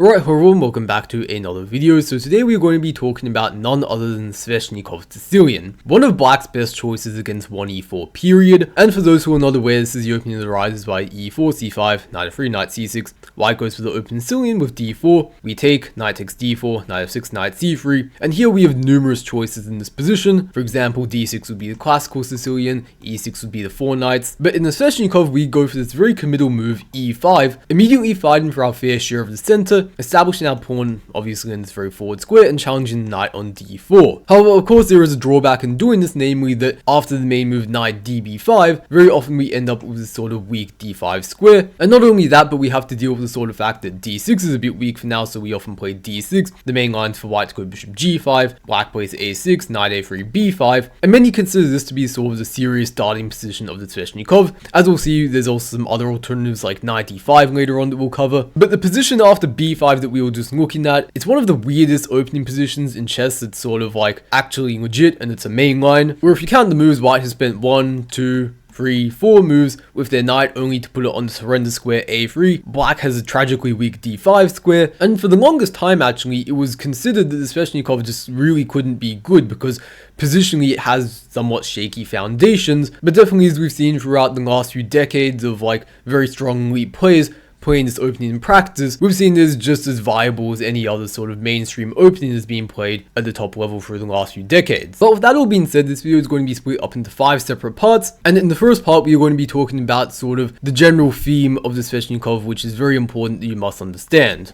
Alright, hello and welcome back to another video. So today we're going to be talking about none other than Sveshnikov Sicilian, one of Black's best choices against 1e4 period. And for those who are not aware, this is the opening of the rises by e4, c5, knight f3, knight c6. White goes for the open Sicilian with d4, we take, knight takes d4, knight f6, knight c3, and here we have numerous choices in this position. For example, d6 would be the classical Sicilian, e6 would be the 4 knights, but in the Sveshnikov we go for this very committal move e5, immediately fighting for our fair share of the center, establishing our pawn obviously in this very forward square and challenging the knight on d4. However, of course there is a drawback in doing this, namely that after the main move knight db5, very often we end up with this sort of weak d5 square, and not only that, but we have to deal with the sort of fact that d6 is a bit weak for now, so we often play d6. The main lines for white to go bishop g5, black plays a6, knight a3, b5, and many consider this to be sort of the serious starting position of the Sveshnikov. As we'll see, there's also some other alternatives like knight d5 later on that we'll cover, but the position after b5 that we were just looking at, it's one of the weirdest opening positions in chess. It's sort of like actually legit, and it's a main line where if you count the moves, white has spent 1, 2, 3, 4 moves with their knight only to put it on the surrender square a3. Black has a tragically weak d5 square, and for the longest time actually it was considered that the Sveshnikov just really couldn't be good because positionally it has somewhat shaky foundations, but definitely as we've seen throughout the last few decades of like very strong elite players playing this opening in practice, we've seen this just as viable as any other sort of mainstream opening that's being played at the top level for the last few decades. But with that all being said, this video is going to be split up into 5 separate parts, and in the first part we are going to be talking about sort of the general theme of the Sveshnikov, which is very important that you must understand.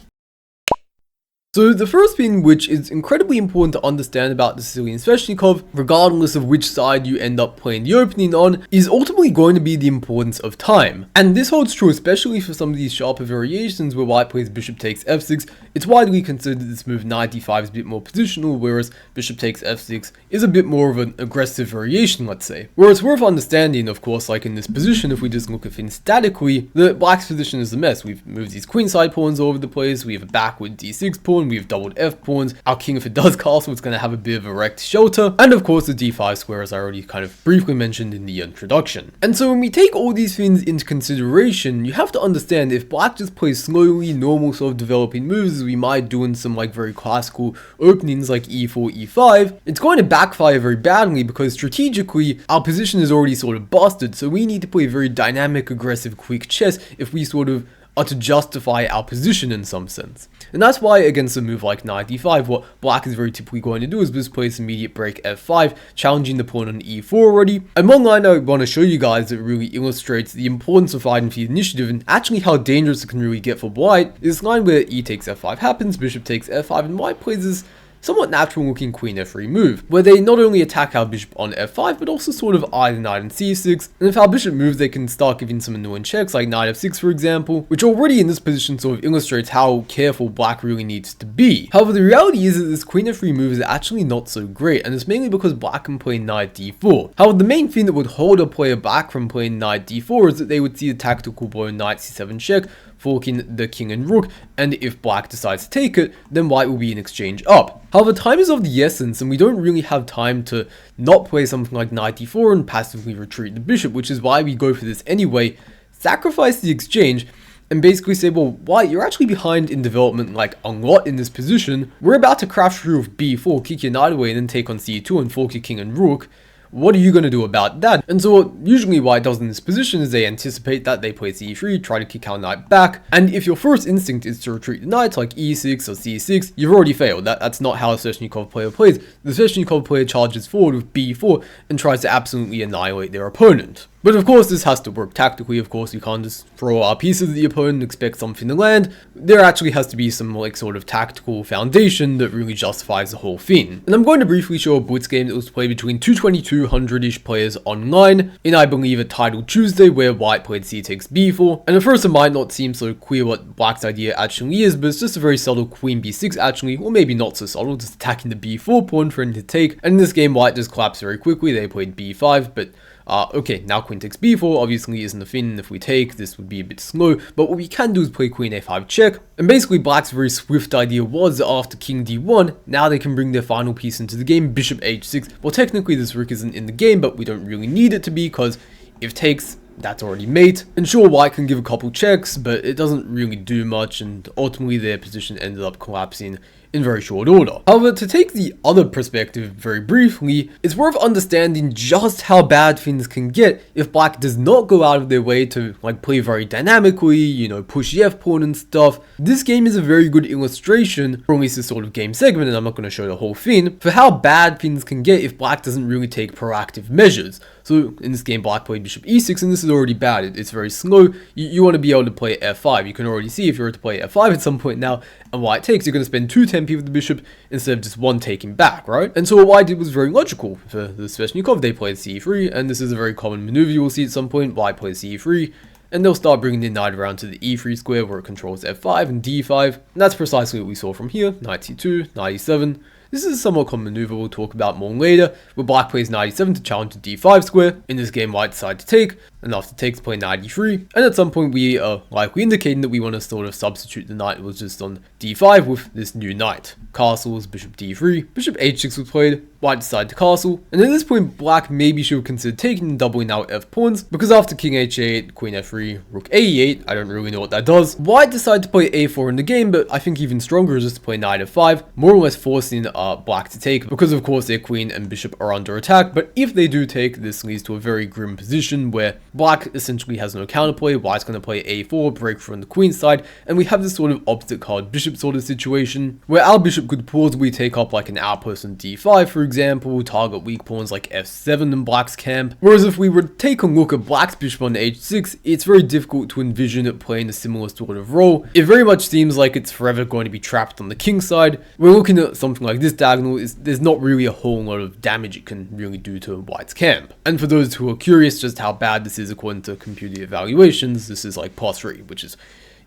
So the first thing which is incredibly important to understand about the Sicilian Sveshnikov, regardless of which side you end up playing the opening on, is ultimately going to be the importance of time. And this holds true especially for some of these sharper variations where white plays bishop takes f6. It's widely considered that this move knight d5 is a bit more positional, whereas bishop takes f6 is a bit more of an aggressive variation, let's say. Where it's worth understanding, of course, like in this position, if we just look at things statically, that black's position is a mess. We've moved these queenside pawns all over the place, we have a backward d6 pawn, we have doubled f pawns, our king if it does castle is going to have a bit of erect shelter, and of course the d5 square as I already kind of briefly mentioned in the introduction. And so when we take all these things into consideration, you have to understand if black just plays slowly normal sort of developing moves as we might do in some like very classical openings like e4, e5, it's going to backfire very badly because strategically our position is already sort of busted, so we need to play very dynamic, aggressive, quick chess if we sort of are to justify our position in some sense. And that's why against a move like knight d5, what black is very typically going to do is just play this immediate break f5, challenging the pawn on e4 already. And one line I want to show you guys that really illustrates the importance of fighting for the initiative and actually how dangerous it can really get for white is this line where e takes f5 happens, bishop takes f5, and white plays this somewhat natural looking queen f3 move, where they not only attack our bishop on f5, but also sort of eye the knight on c6, and if our bishop moves they can start giving some annoying checks like knight f6 for example, which already in this position sort of illustrates how careful black really needs to be. However, the reality is that this queen f3 move is actually not so great, and it's mainly because black can play knight d4. However, the main thing that would hold a player back from playing knight d4 is that they would see the tactical blow knight c7 check, forking the king and rook, and if black decides to take it, then white will be in exchange up. However, time is of the essence, and we don't really have time to not play something like knight d4 and passively retreat the bishop, which is why we go for this anyway, sacrifice the exchange, and basically say, well, white, you're actually behind in development like a lot in this position. We're about to crash through with b4, kick your knight away, and then take on c2 and fork your king and rook. What are you going to do about that? And so what usually white does in this position is they anticipate that, they play c3, try to kick our knight back, and if your first instinct is to retreat the knight like e6 or c6, you've already failed. That's not how a Sveshnikov player plays. The Sveshnikov player charges forward with b4 and tries to absolutely annihilate their opponent. But of course this has to work tactically. Of course we can't just throw our pieces at the opponent and expect something to land. There actually has to be some like sort of tactical foundation that really justifies the whole thing. And I'm going to briefly show a blitz game that was played between 222-ish players online in I believe a titled Tuesday where white played c takes b4. And at first it might not seem so clear what black's idea actually is, but it's just a very subtle queen b6 actually, or maybe not so subtle, just attacking the b4 pawn for him to take. And in this game white just collapsed very quickly. They played b5, but okay, now queen takes b4 obviously isn't a thing. If we take, this would be a bit slow, but what we can do is play queen a5 check, and basically black's very swift idea was that after king d1, now they can bring their final piece into the game, bishop h6. Well, technically this rook isn't in the game, but we don't really need it to be, because if takes, that's already mate. And sure, white can give a couple checks, but it doesn't really do much, and ultimately their position ended up collapsing in very short order. However, to take the other perspective very briefly, it's worth understanding just how bad things can get if black does not go out of their way to like play very dynamically, you know, push the f-pawn and stuff. This game is a very good illustration, or at least this sort of game segment, and I'm not going to show the whole thing, for how bad things can get if black doesn't really take proactive measures. So in this game, black played bishop e6, and this is already bad. It's very slow. You want to be able to play f5. You can already see if you were to play f5 at some point now, and white takes, you're going to spend 2 tempi with the bishop instead of just 1 taking back, right? And so what white did was very logical. For the Sveshnikov, they played c3, and this is a very common maneuver you will see at some point. White plays c3, and they'll start bringing the knight around to the e3 square where it controls f5 and d5, and that's precisely what we saw from here. Knight c2, knight e7. This is a somewhat common maneuver we'll talk about more later, where black plays knight e7 to challenge the d5 square. In this game, white decided to take, and after takes, play knight e3, and at some point we are likely indicating that we want to sort of substitute the knight that was just on d5 with this new knight. Castles, bishop d3, bishop h6 was played, white decided to castle, and at this point black maybe should have considered taking and doubling out f pawns, because after king h8, queen f3, rook a8, I don't really know what that does, white decided to play a4 in the game, but I think even stronger is just to play knight f5, more or less forcing black to take, because of course their queen and bishop are under attack. But if they do take, this leads to a very grim position where black essentially has no counterplay. White's going to play a4, break from the queen side, and we have this sort of opposite card bishop sort of situation, where our bishop could plausibly take up like an outpost on d5, for example, target weak pawns like f7 in black's camp. Whereas if we were to take a look at black's bishop on h6, it's very difficult to envision it playing a similar sort of role. It very much seems like it's forever going to be trapped on the king side. We're looking at something like this diagonal, there's not really a whole lot of damage it can really do to white's camp. And for those who are curious just how bad this is according to computer evaluations, this is like +3, which is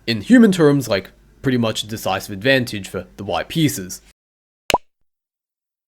in human terms like pretty much a decisive advantage for the white pieces.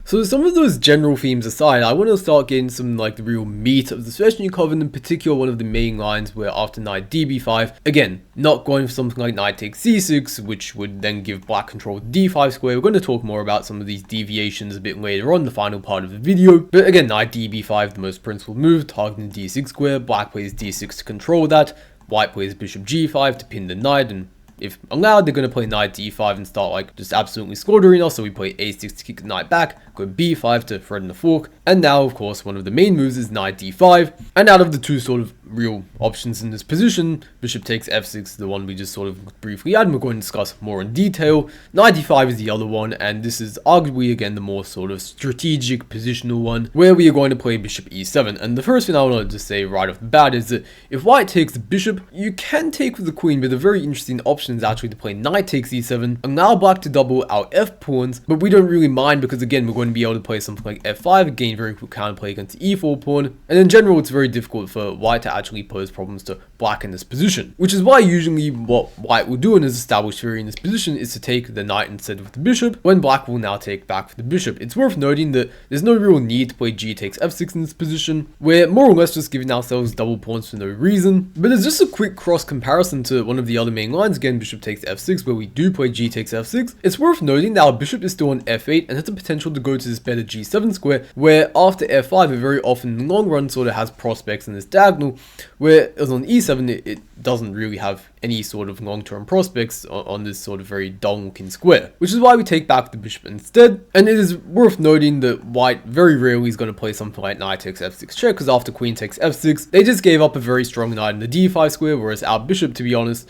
So some of those general themes aside, I want to start getting some like the real meat of the Sveshnikov, and in particular one of the main lines where after knight db5, again, not going for something like knight takes c6, which would then give black control of the d5 square. We're going to talk more about some of these deviations a bit later on, the final part of the video. But again, knight db5, the most principal move, targeting the d6 square. Black plays d6 to control that. White plays bishop g5 to pin the knight, and if allowed, they're going to play knight d5 and start like just absolutely slaughtering us. So we play a6 to kick the knight back, go b5 to threaten the fork, and now of course one of the main moves is knight d5. And out of the two sort of real options in this position, bishop takes f6, the one we just sort of briefly had, and we're going to discuss more in detail. Knight d5 is the other one, and this is arguably again the more sort of strategic positional one, where we are going to play bishop e7. And the first thing I want to just say right off the bat is that if white takes the bishop, you can take with the queen, but a very interesting option is actually to play knight takes e7, allow black to double our f pawns, but we don't really mind because again we're going to be able to play something like f5, gain very quick counterplay against the e4 pawn, and in general it's very difficult for white to actually pose problems to black in this position, which is why usually what white will do in his established theory in this position is to take the knight instead of the bishop, when black will now take back for the bishop. It's worth noting that there's no real need to play g takes f6 in this position. We're more or less just giving ourselves double pawns for no reason, but as just a quick cross comparison to one of the other main lines, again bishop takes f6, where we do play g takes f6, it's worth noting that our bishop is still on f8 and has the potential to go to this better g7 square, where after f5 it very often in the long run sort of has prospects in this diagonal, where as on e7 it doesn't really have any sort of long-term prospects on this sort of very dull looking square, which is why we take back the bishop instead. And it is worth noting that white very rarely is going to play something like knight takes f6 check, because after queen takes f6 they just gave up a very strong knight in the d5 square, whereas our bishop, to be honest,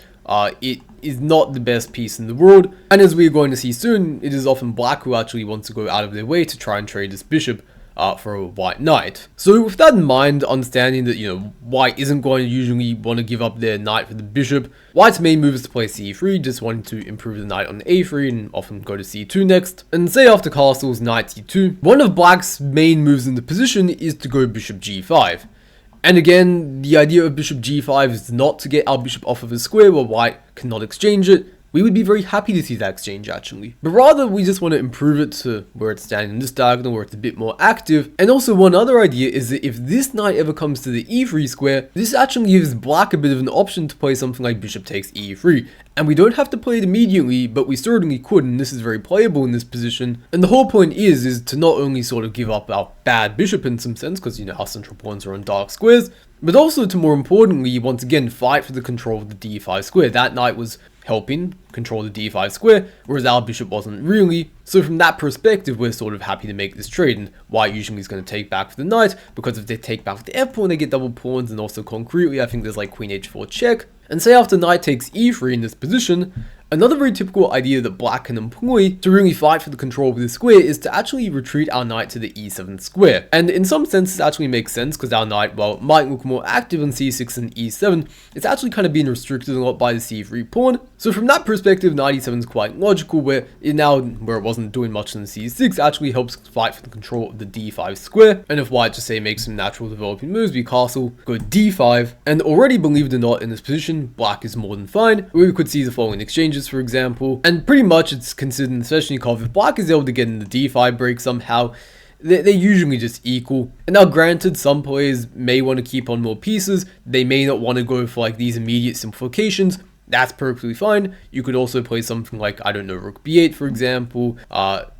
it is not the best piece in the world, and as we are going to see soon, it is often black who actually wants to go out of their way to try and trade this bishop for a white knight. So with that in mind, understanding that, you know, white isn't going to usually want to give up their knight for the bishop, white's main move is to play c3, just wanting to improve the knight on a3 and often go to c2 next. And say after castles, knight c2, one of black's main moves in the position is to go bishop g5. And again, the idea of bishop g5 is not to get our bishop off of a square where white cannot exchange it, we would be very happy to see that exchange actually. But rather, we just want to improve it to where it's standing in this diagonal, where it's a bit more active. And also one other idea is that if this knight ever comes to the e3 square, this actually gives black a bit of an option to play something like bishop takes e3. And we don't have to play it immediately, but we certainly could, and this is very playable in this position. And the whole point is to not only sort of give up our bad bishop in some sense, because you know our central pawns are on dark squares, but also to more importantly, once again, fight for the control of the d5 square. That knight was helping control the d5 square, whereas our bishop wasn't really. So from that perspective, we're sort of happy to make this trade, and white usually is going to take back for the knight, because if they take back with the f pawn, they get double pawns, and also concretely, I think there's like queen h4 check. And say after knight takes e3 in this position, another very typical idea that black can employ to really fight for the control of this square is to actually retreat our knight to the e7 square. And in some sense, this actually makes sense because our knight, while it might look more active on c6 and e7, it's actually kind of being restricted a lot by the c3 pawn. So from that perspective, knight e7 is quite logical, where it now, where it wasn't doing much on c6, actually helps fight for the control of the d5 square. And if white just say makes some natural developing moves, we castle, go d5, and already, believe it or not, in this position, black is more than fine. We could see the following exchanges, for example, and pretty much it's considered in Sveshnikov, if black is able to get in the d5 break somehow, they're usually just equal. And now granted, some players may want to keep on more pieces, they may not want to go for like these immediate simplifications. That's perfectly fine. You could also play something like, I don't know, rook b8 for example,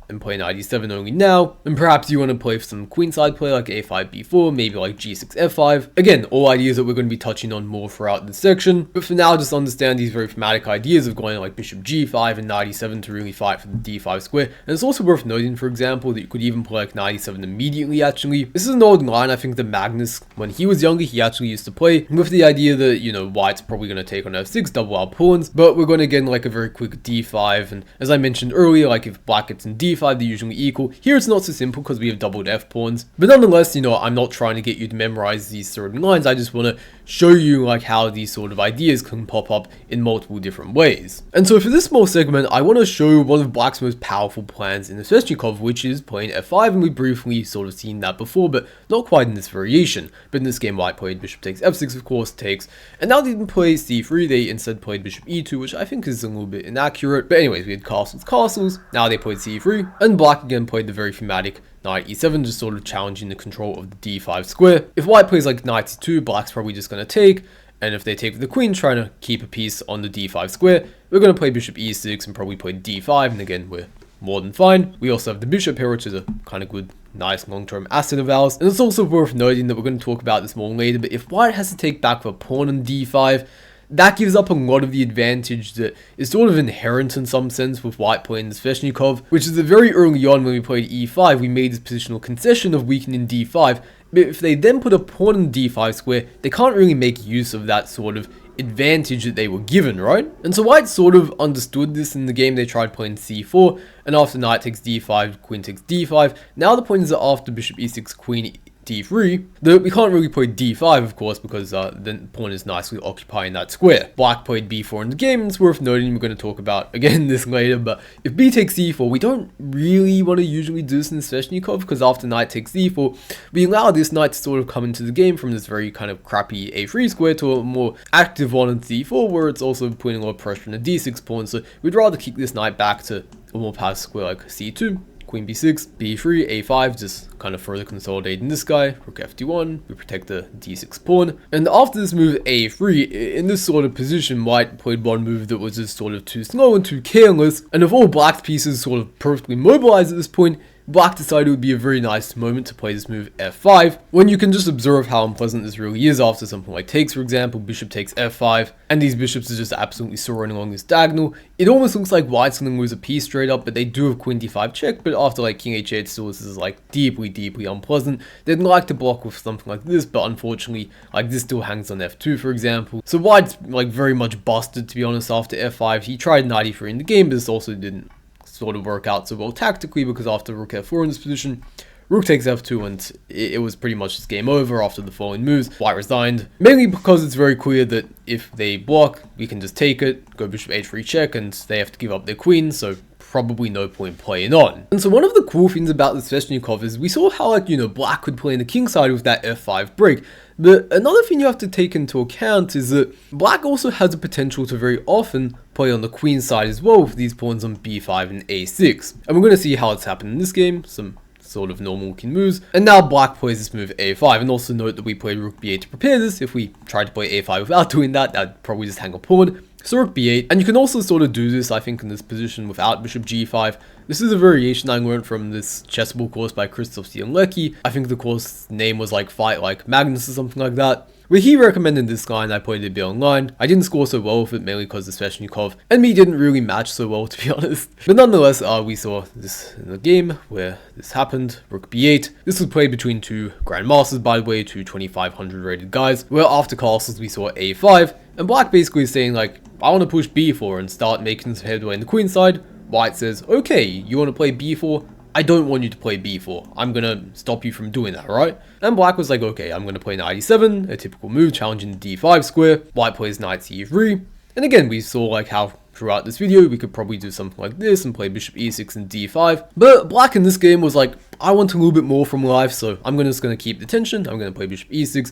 and play knight e7 only now, and perhaps you want to play some queenside play like a5 b4, maybe like g6 f5. Again, all ideas that we're going to be touching on more throughout this section, but for now just understand these very thematic ideas of going like bishop g5 and knight e7 to really fight for the d5 square. And it's also worth noting, for example, that you could even play like knight e7 immediately actually. This is an old line I think that Magnus, when he was younger, he actually used to play, with the idea that, you know, white's probably going to take on f6, double our pawns, but we're going to get like a very quick d5, and as I mentioned earlier, like if black gets in d5, they're usually equal. Here it's not so simple because we have doubled f pawns, but nonetheless, you know, I'm not trying to get you to memorize these certain lines. I just want to show you like how these sort of ideas can pop up in multiple different ways. And so for this small segment, I want to show one of black's most powerful plans in the Sveshnikov, which is playing f5, and we've briefly sort of seen that before, but not quite in this variation. But in this game, white played bishop takes f6, of course, takes, and now they didn't play c3, they instead played bishop e2, which I think is a little bit inaccurate. But anyways, we had castles, now they played c3, and black again played the very thematic knight e7, just sort of challenging the control of the d5 square. If white plays like knight c2, black's probably just going to take, and if they take with the queen, trying to keep a piece on the d5 square, we're going to play bishop e6 and probably play d5, and again, we're more than fine. We also have the bishop here, which is a kind of good, nice long-term asset of ours. And it's also worth noting that we're going to talk about this more later, but if white has to take back with a pawn on d5, that gives up a lot of the advantage that is sort of inherent in some sense with white playing the Sveshnikov, which is that very early on when we played e5, we made this positional concession of weakening d5, but if they then put a pawn in the d5 square, they can't really make use of that sort of advantage that they were given, right? And so white sort of understood this in the game. They tried playing c4, and after knight takes d5, queen takes d5. Now the point is that after bishop e6, queen d3, though we can't really play d5, of course, because the pawn is nicely occupying that square. Black played b4 in the game, and it's worth noting, we're going to talk about again this later, but if b takes c4, we don't really want to usually do this in Sveshnikov, because after knight takes c4, we allow this knight to sort of come into the game from this very kind of crappy a3 square to a more active one in c4, where it's also putting a lot of pressure on the d6 pawn, so we'd rather kick this knight back to a more passive square like c2, queen b6, b3, a5, just kind of further consolidating this guy, rook f d1, we protect the d6 pawn. And after this move a3, in this sort of position, white played one move that was just sort of too slow and too careless, and if all black's pieces sort of perfectly mobilized at this point, black decided it would be a very nice moment to play this move f5, when you can just observe how unpleasant this really is after something like takes, for example, bishop takes f5, and these bishops are just absolutely soaring along this diagonal. It almost looks like white's going to lose a piece straight up, but they do have queen d5 check, but after like king h8, still this is like deeply unpleasant. They'd like to block with something like this, but unfortunately, like this still hangs on f2, for example. So white's like very much busted, to be honest, after f5. He tried knight e3 in the game, but this also didn't sort of work out so well tactically, because after rook f4 in this position, rook takes f2, and it was pretty much just game over after the following moves. White resigned, mainly because it's very clear that if they block, we can just take it, go bishop h3 check, and they have to give up their queen, so probably no point playing on. And so one of the cool things about the Sveshnikov is we saw how, like, you know, black could play in the king side with that f5 break. But another thing you have to take into account is that black also has the potential to very often play on the queen side as well with these pawns on b5 and a6. And we're going to see how it's happened in this game, some sort of normal looking moves. And now black plays this move a5, and also note that we played rook b8 to prepare this. If we tried to play a5 without doing that, that'd probably just hang a pawn. So rook b8, and you can also sort of do this, I think, in this position without bishop g5. This is a variation I learned from this chessable course by Krzysztof Sielecki. I think the course name was like Fight Like Magnus or something like that. Where he recommended this guy and I played it a bit online. I didn't score so well with it, mainly because the Sveshnikov and me didn't really match so well, to be honest. But nonetheless, we saw this in the game where this happened. Rook b8. This was played between two grandmasters, by the way, two 2500 rated guys. Where after castles we saw a5, and black basically is saying like, I want to push b4 and start making some headway in the queen side. White says, okay, you want to play b4? I don't want you to play b4. I'm gonna stop you from doing that, right? And black was like, okay, I'm gonna play knight e7, a typical move, challenging the d5 square. White plays knight c3. And again, we saw like how throughout this video, we could probably do something like this and play bishop e6 and d5. But black in this game was like, I want a little bit more from life, so I'm just gonna keep the tension. I'm gonna play bishop e6.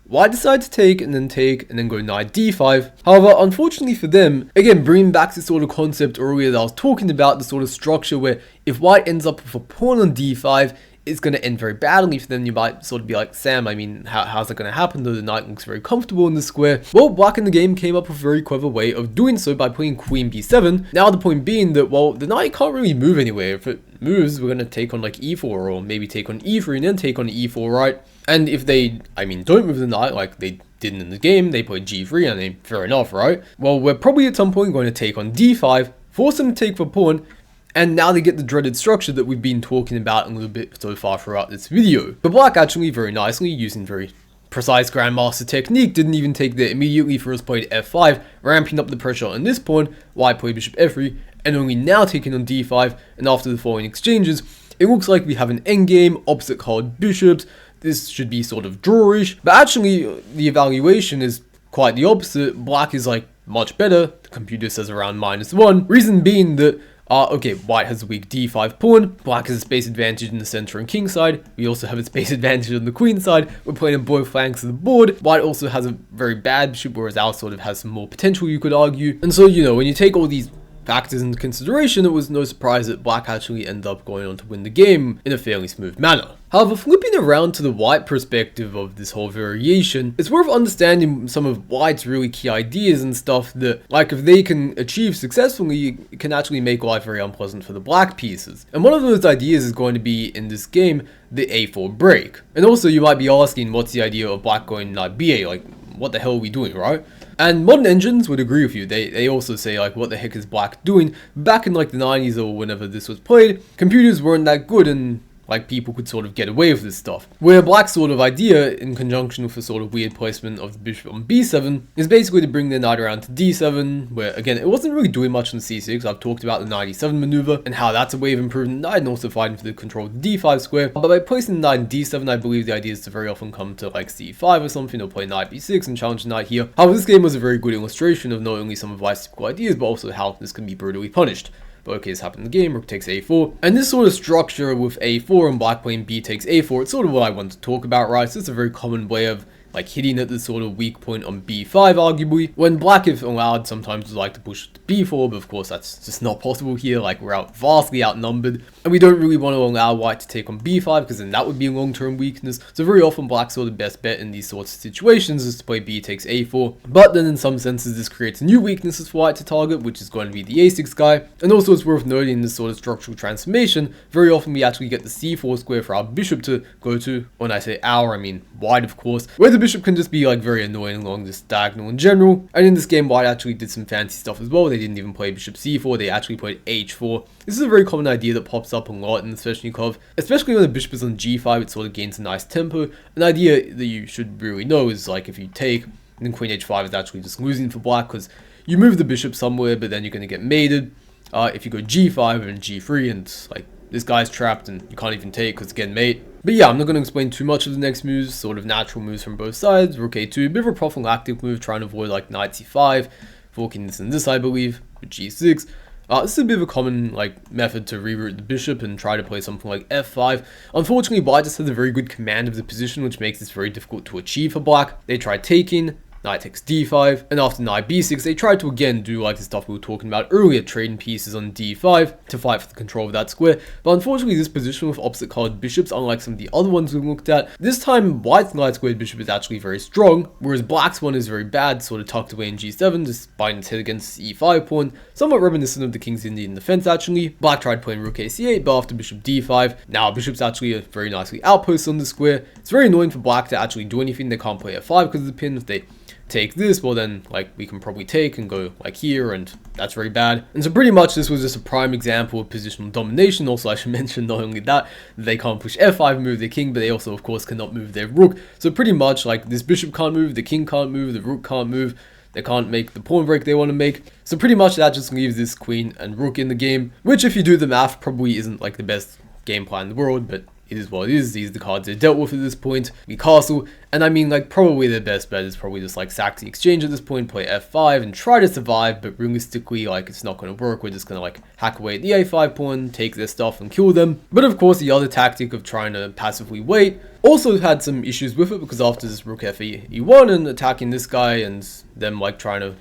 White decided to take, and then go knight d5. However, unfortunately for them, again, bringing back this sort of concept earlier that I was talking about, the sort of structure where if white ends up with a pawn on d5, it's going to end very badly for them. You might sort of be like, Sam, I mean, how's that going to happen though the knight looks very comfortable in the square? Well, black in the game came up with a very clever way of doing so by playing queen b7. Now the point being that, well, the knight can't really move anywhere. If it moves, we're going to take on like e4 or maybe take on e3 and then take on e4, right? And if they, don't move the knight like they didn't in the game, they played g3 and they, fair enough, right? Well, we're probably at some point going to take on d5, force them to take the pawn, and now they get the dreaded structure that we've been talking about a little bit so far throughout this video. But black actually very nicely, using very precise grandmaster technique, didn't even take there immediately. First played f5, ramping up the pressure on this pawn. White played bishop f3, and only now taking on d5, and after the following exchanges, it looks like we have an endgame, opposite colored bishops. This should be sort of drawish, but actually the evaluation is quite the opposite. Black is like much better. The computer says around -1. Reason being that okay, white has a weak d5 pawn, black has a space advantage in the center and king side, we also have a space advantage on the queen side, we're playing on both flanks of the board. White also has a very bad bishop, whereas ours sort of has some more potential, you could argue. And so, when you take all these factors into consideration, it was no surprise that black actually ended up going on to win the game in a fairly smooth manner. However, flipping around to the white perspective of this whole variation, it's worth understanding some of white's really key ideas and stuff that, like, if they can achieve successfully, it can actually make life very unpleasant for the black pieces. And one of those ideas is going to be, in this game, the a4 break. And also, you might be asking, what's the idea of black going knight b8? Like, what the hell are we doing, right? And modern engines would agree with you. They also say, like, what the heck is black doing? Back in like the 90s or whenever this was played, computers weren't that good and like people could sort of get away with this stuff. Where black's sort of idea, in conjunction with a sort of weird placement of the bishop on b7, is basically to bring the knight around to d7, where again, it wasn't really doing much on c6. I've talked about the knight e7 maneuver and how that's a way of improving the knight and also fighting for the control of the d5 square. But by placing the knight in d7, I believe the idea is to very often come to like c5 or something, or play knight b6 and challenge the knight here. However, this game was a very good illustration of not only some of white's typical ideas, but also how this can be brutally punished. But okay, this happened in the game, rook takes a4. And this sort of structure with a4 and black playing b takes a4, it's sort of what I want to talk about, right? So it's a very common way of like hitting at the sort of weak point on b5, arguably. When black, if allowed, sometimes would like to push to b4, but of course that's just not possible here. Like, we're vastly outnumbered, and we don't really want to allow white to take on b5, because then that would be a long-term weakness. So very often black's sort of best bet in these sorts of situations is to play b takes a4. But then in some senses this creates new weaknesses for white to target, which is going to be the a6 guy. And also it's worth noting in this sort of structural transformation, very often we actually get the c4 square for our bishop to go to. When I say our, I mean white, of course, where the bishop can just be like very annoying along this diagonal in general. And in this game, white actually did some fancy stuff as well. They didn't even play bishop c4, they actually played h4. This is a very common idea that pops up a lot in the Sveshnikov, especially when the bishop is on g5, it sort of gains a nice tempo. An idea that you should really know is like, if you take, then queen h5 is actually just losing for black, because you move the bishop somewhere, but then you're going to get mated. If you go g5 and g3, and like this guy's trapped and you can't even take because it's getting mate. But yeah, I'm not going to explain too much of the next moves, sort of natural moves from both sides. Rook a2, a bit of a prophylactic move, trying to avoid like knight c5, forking this and this, I believe, with g6. This is a bit of a common method to reroute the bishop and try to play something like f5. Unfortunately, white just has a very good command of the position, which makes this very difficult to achieve for black. They try taking, knight takes d5, and after knight b6, they tried to again do the stuff we were talking about earlier, trading pieces on d5 to fight for the control of that square. But unfortunately, this position with opposite colored bishops, unlike some of the other ones we looked at, this time white's knight squared bishop is actually very strong, whereas black's one is very bad, sort of tucked away in g7, just biting its head against the e5 pawn, somewhat reminiscent of the king's Indian defense actually. Black tried playing rook a8, but after bishop d5, now bishop's actually a very nicely outpost on the square. It's very annoying for black to actually do anything. They can't play f5 because of the pin. If they take this, well then we can probably take and go here, and that's very bad. And so pretty much this was just a prime example of positional domination. Also, I should mention not only that they can't push f5 and move their king, but they also of course cannot move their rook. So pretty much this bishop can't move, the king can't move, the rook can't move, they can't make the pawn break they want to make. So pretty much that just leaves this queen and rook in the game, which if you do the math probably isn't the best game plan in the world, but it is what it is. These are the cards they're dealt with at this point. We castle, and I mean probably their best bet is probably just sack the exchange at this point, play f5 and try to survive, but realistically it's not going to work. We're just going to hack away at the a5 pawn, take their stuff and kill them. But of course the other tactic of trying to passively wait also had some issues with it, because after this rook e1 and attacking this guy and them trying to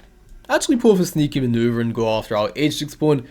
actually pull off a sneaky maneuver and go after our h6 pawn,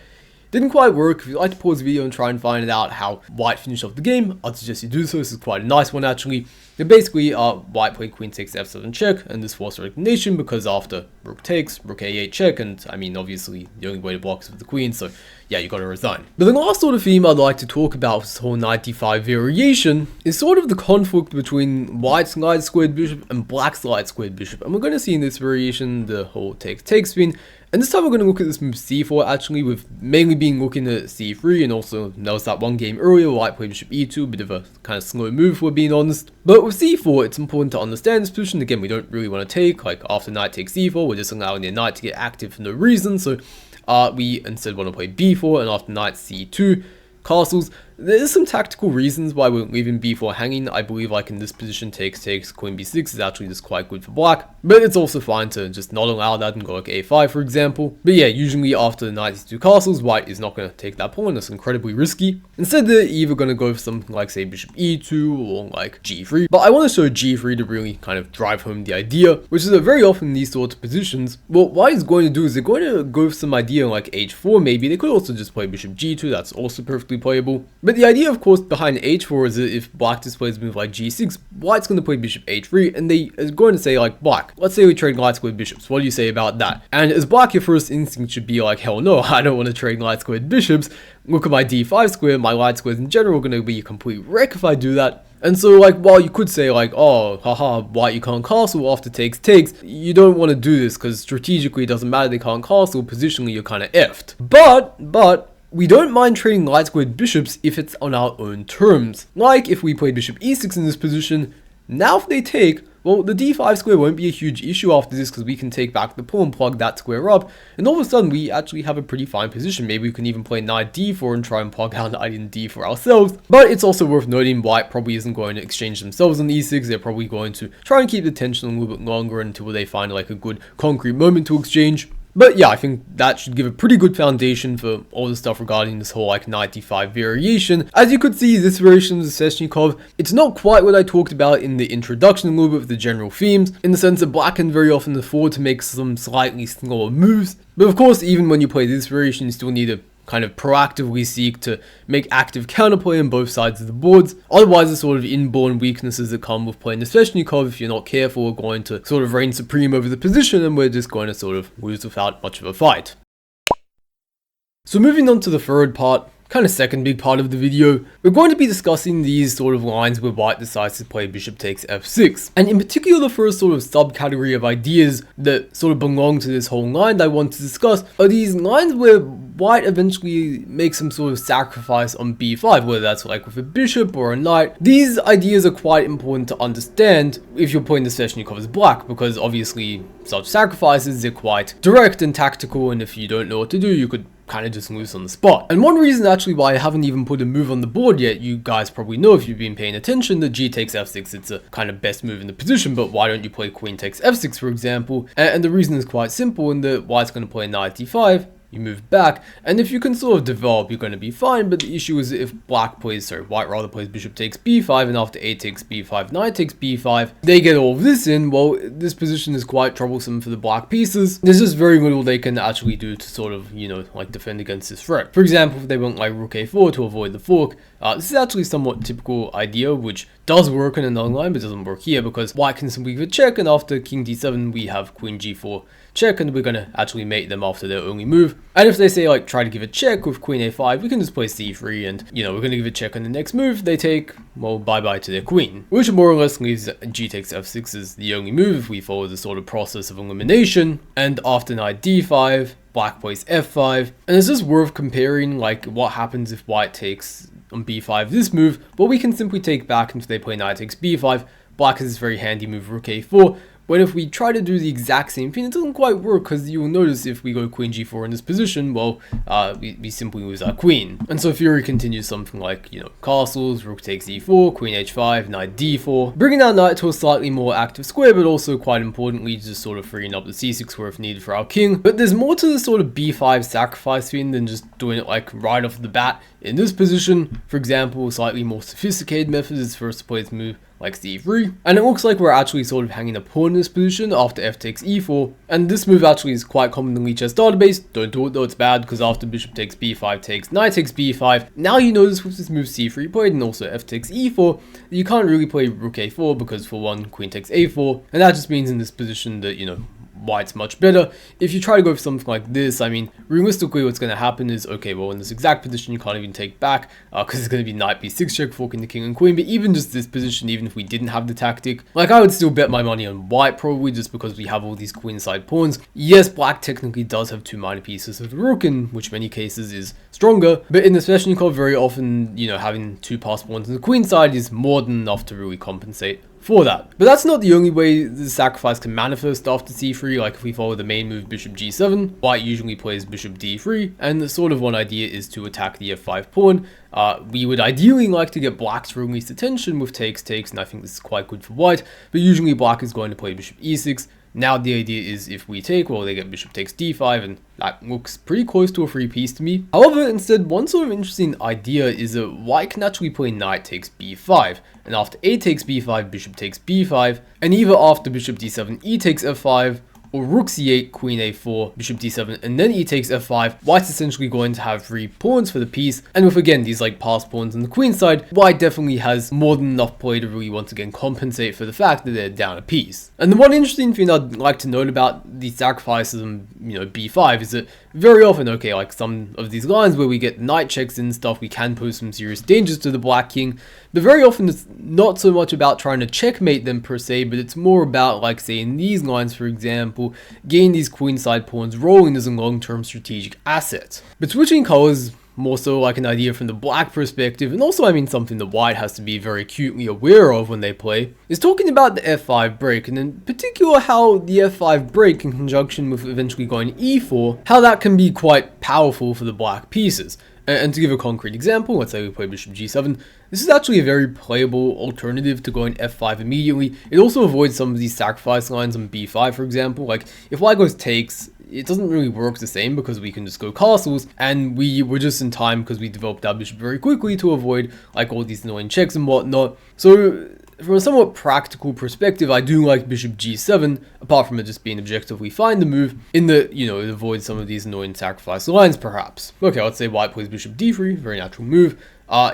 didn't quite work. If you'd like to pause the video and try and find out how white finished off the game, I'd suggest you do so. This is quite a nice one actually. But basically, white played queen takes f7 check, and this forced resignation because after rook takes, rook a8 check, and I mean obviously the only way to block is with the queen, so yeah, you gotta resign. But the last sort of theme I'd like to talk about with this whole knight d5 variation is sort of the conflict between white's knight squared bishop and black's knight squared bishop. And we're going to see in this variation the whole takes theme. And this time we're going to look at this move c4 actually, with mainly being looking at c3, and also notice that one game earlier white played bishop e2, a bit of a kind of slow move if we're being honest. But with c4 it's important to understand this position. Again, we don't really want to take, after knight takes c4 we're just allowing the knight to get active for no reason, so we instead want to play b4, and after knight c2 castles. There's some tactical reasons why we're leaving b4 hanging. I believe in this position takes, queen b6 is actually just quite good for black, but it's also fine to just not allow that and go a5 for example. But yeah, usually after the knight c2 castles, white is not going to take that pawn. That's incredibly risky. Instead they're either going to go for something say bishop e2 or g3, but I want to show g3 to really kind of drive home the idea, which is that very often in these sorts of positions, what white is going to do is they're going to go for some idea h4 maybe. They could also just play bishop g2, that's also perfectly playable. But the idea, of course, behind h4 is that if black displays a move like g6, white's going to play bishop h3, and they are going to say black, let's say we trade light squared bishops, what do you say about that? And as black, your first instinct should be hell no, I don't want to trade light squared bishops. Look at my d5 square, my light squares in general are going to be a complete wreck if I do that. And so while you could say oh haha, white you can't castle after takes, you don't want to do this because strategically it doesn't matter, they can't castle, positionally you're kind of effed. But we don't mind trading light squared bishops if it's on our own terms. If we play bishop e6 in this position, now if they take, well, the d5 square won't be a huge issue after this because we can take back the pawn, plug that square up, and all of a sudden we actually have a pretty fine position. Maybe we can even play knight d4 and try and plug our knight in d4 ourselves. But it's also worth noting white probably isn't going to exchange themselves on e6. They're probably going to try and keep the tension a little bit longer until they find a good concrete moment to exchange. But yeah, I think that should give a pretty good foundation for all the stuff regarding this whole knight d5 variation. As you could see, this variation of the Sveshnikov, it's not quite what I talked about in the introduction a little bit with the general themes, in the sense that black can very often afford to make some slightly slower moves. But of course, even when you play this variation, you still need to kind of proactively seek to make active counterplay on both sides of the boards. Otherwise, the sort of inborn weaknesses that come with playing the Sveshnikov, if you're not careful, are going to sort of reign supreme over the position, and we're just going to sort of lose without much of a fight. So moving on to the third part, kind of second big part of the video, we're going to be discussing these sort of lines where white decides to play bishop takes f6. And in particular, the first sort of subcategory of ideas that sort of belong to this whole line that I want to discuss are these lines where white eventually makes some sort of sacrifice on b5, whether that's with a bishop or a knight. These ideas are quite important to understand if you're playing the Sveshnikov as black, because obviously such sacrifices are quite direct and tactical, and if you don't know what to do, you could kind of just lose on the spot. And one reason actually why I haven't even put a move on the board yet, you guys probably know if you've been paying attention, that g takes f6, it's a kind of best move in the position, but why don't you play queen takes f6 for example? And the reason is quite simple, in that white's going to play knight d5, you move back, and if you can sort of develop, you're going to be fine. But the issue is if white rather plays bishop takes b5, and after a takes b5, knight takes b5, they get all of this in. Well, this position is quite troublesome for the black pieces. There's just very little they can actually do to sort of, like defend against this threat. For example, if they went like rook a4 to avoid the fork, this is actually somewhat typical idea, which does work in another line, but doesn't work here because white can simply give a check, and after king d7, we have queen g4 check, and we're going to actually mate them after their only move. And if they say like try to give a check with queen a5, we can just play c3, and we're going to give a check on the next move. They take, well, bye-bye to their queen, which more or less leaves g takes f6 as the only move if we follow the sort of process of elimination. And after knight d5, black plays f5, and it's just worth comparing like what happens if white takes on b5 this move. Well, we can simply take back, and if they play knight takes b5, black has this very handy move rook a4. But if we try to do the exact same thing, it doesn't quite work, because you will notice if we go queen g4 in this position, well, we simply lose our queen. And so Fury continues something like, castles, rook takes e4, queen h5, knight d4, bringing our knight to a slightly more active square, but also quite importantly, just sort of freeing up the c6 square if needed for our king. But there's more to the sort of b5 sacrifice thing than just doing it like right off the bat. In this position, for example, a slightly more sophisticated method is first to play this move like c3, and it looks like we're actually sort of hanging a pawn in this position after f takes e4, and this move actually is quite common in the chess database. Don't do it though, it's bad, because after bishop takes b5 takes, knight takes b5, now you notice with this move c3 played and also f takes e4, you can't really play rook a4 because for one, queen takes a4, and that just means in this position that, white's much better. If you try to go for something like this, I mean, realistically what's going to happen is, okay, well, in this exact position you can't even take back, because it's going to be knight b6 check, forking the king and queen. But even just this position, even if we didn't have the tactic, like, I would still bet my money on white, probably just because we have all these queenside pawns. Yes, black technically does have two minor pieces of the rook, in which many cases is stronger, but in the Sveshnikov, very often, having two passed pawns on the queen side is more than enough to really compensate for that. But that's not the only way the sacrifice can manifest after c3. Like if we follow the main move bishop g7, white usually plays bishop d3, and the sort of one idea is to attack the f5 pawn. We would ideally like to get black to release the tension with takes, and I think this is quite good for white, but usually black is going to play bishop e6. Now the idea is if we take, well, they get bishop takes d5, and that looks pretty close to a free piece to me. However, instead, one sort of interesting idea is that white can actually play knight takes b5, and after a takes b5, bishop takes b5, and either after bishop d7, e takes f5, or rook c8, queen a4, bishop d7, and then e takes f5, white's essentially going to have three pawns for the piece, and with again these like passed pawns on the queen side, white definitely has more than enough play to really once again compensate for the fact that they're down a piece. And the one interesting thing I'd like to note about the sacrifices on b5 is that very often, okay, like some of these lines where we get knight checks and stuff, we can pose some serious dangers to the black king, but very often it's not so much about trying to checkmate them per se, but it's more about, like say in these lines for example, getting these queenside pawns rolling as a long-term strategic asset. But switching colors, more so like an idea from the black perspective, and also I mean something that white has to be very acutely aware of when they play, is talking about the f5 break, and in particular how the f5 break in conjunction with eventually going e4, how that can be quite powerful for the black pieces. And to give a concrete example, let's say we play bishop g7, this is actually a very playable alternative to going f5 immediately. It also avoids some of these sacrifice lines on b5, for example. Like if white goes takes, it doesn't really work the same because we can just go castles, and we were just in time because we developed our bishop very quickly to avoid like all these annoying checks and whatnot. So from a somewhat practical perspective, I do like bishop g7, apart from it just being objectively fine to move, in that, it avoids some of these annoying sacrifice lines, perhaps. Okay, let's say white plays bishop d3, very natural move.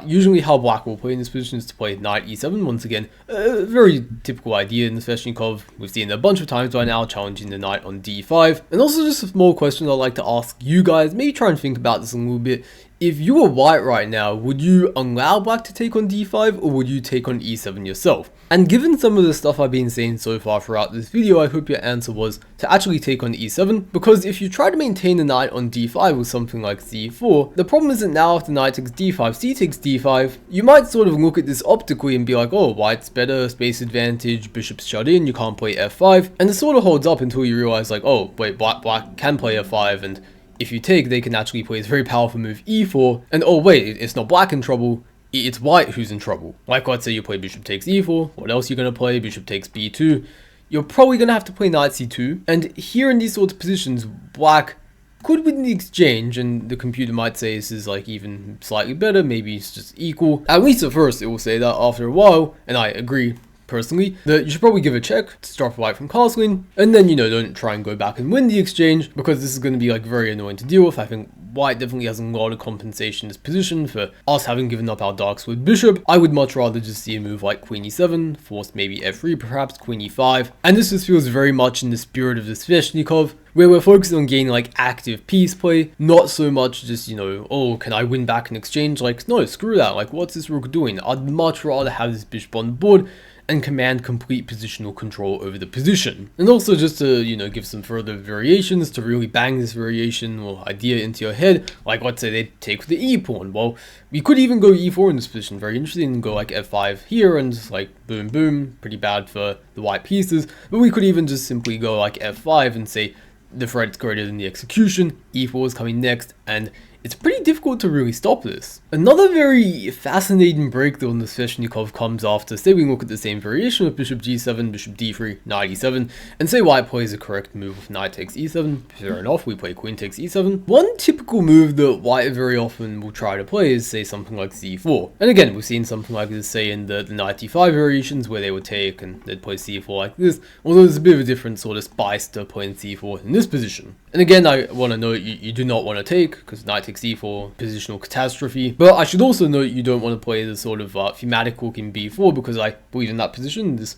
Usually how black will play in this position is to play knight e7, once again, a very typical idea in the Sveshnikov. We've seen it a bunch of times by now, challenging the knight on d5. And also just a small question I'd like to ask you guys, maybe try and think about this a little bit. If you were white right now, would you allow black to take on d5, or would you take on e7 yourself? And given some of the stuff I've been saying so far throughout this video, I hope your answer was to actually take on e7, because if you try to maintain the knight on d5 with something like c4, the problem is that now after knight takes d5, c takes d5, you might sort of look at this optically and be like, oh, white's better, space advantage, bishop's shut in, you can't play f5, and it sort of holds up until you realize like, oh, wait, black can play f5, and if you take, they can actually play this very powerful move e4, and oh wait, it's not black in trouble, it's white who's in trouble. Like let's say you play bishop takes e4, what else are you going to play? Bishop takes b2, you're probably going to have to play knight c2, and here in these sorts of positions, black could win the exchange, and the computer might say this is like even slightly better, maybe it's just equal. At least at first it will say that. After a while, and I agree personally, that you should probably give a check to stop white from castling, and then, you know, don't try and go back and win the exchange, because this is going to be like very annoying to deal with. I think white definitely has a lot of compensation in this position for us having given up our dark sword bishop. I would much rather just see a move like queen e7, force maybe f3, perhaps queen e5, and this just feels very much in the spirit of the Sveshnikov, where we're focusing on gaining like active piece play, not so much just, you know, oh, can I win back an exchange? Like, no, screw that. Like, what's this rook doing? I'd much rather have this bishop on the board and command complete positional control over the position. And also just to, you know, give some further variations to really bang this variation or idea into your head, like let's say they take the e pawn. Well, we could even go e4 in this position, very interesting, and go like f5 here and just like boom boom, pretty bad for the white pieces. But we could even just simply go like f5 and say the threat's greater than the execution, e4 is coming next, and it's pretty difficult to really stop this. Another very fascinating breakdown the Sveshnikov comes after, say we look at the same variation with bishop g7, bishop d3, knight e7, and say white plays a correct move with knight takes e7, fair enough, we play queen takes e7. One typical move that white very often will try to play is say something like c4. And again, we've seen something like this say in the knight e5 variations where they would take and they'd play c4 like this, although there's a bit of a different sort of spice to playing c4 in this position. And again, I want to note you do not want to take, because knight takes e4, positional catastrophe. But I should also note you don't want to play the sort of thematic hook in b4, because I believe in that position this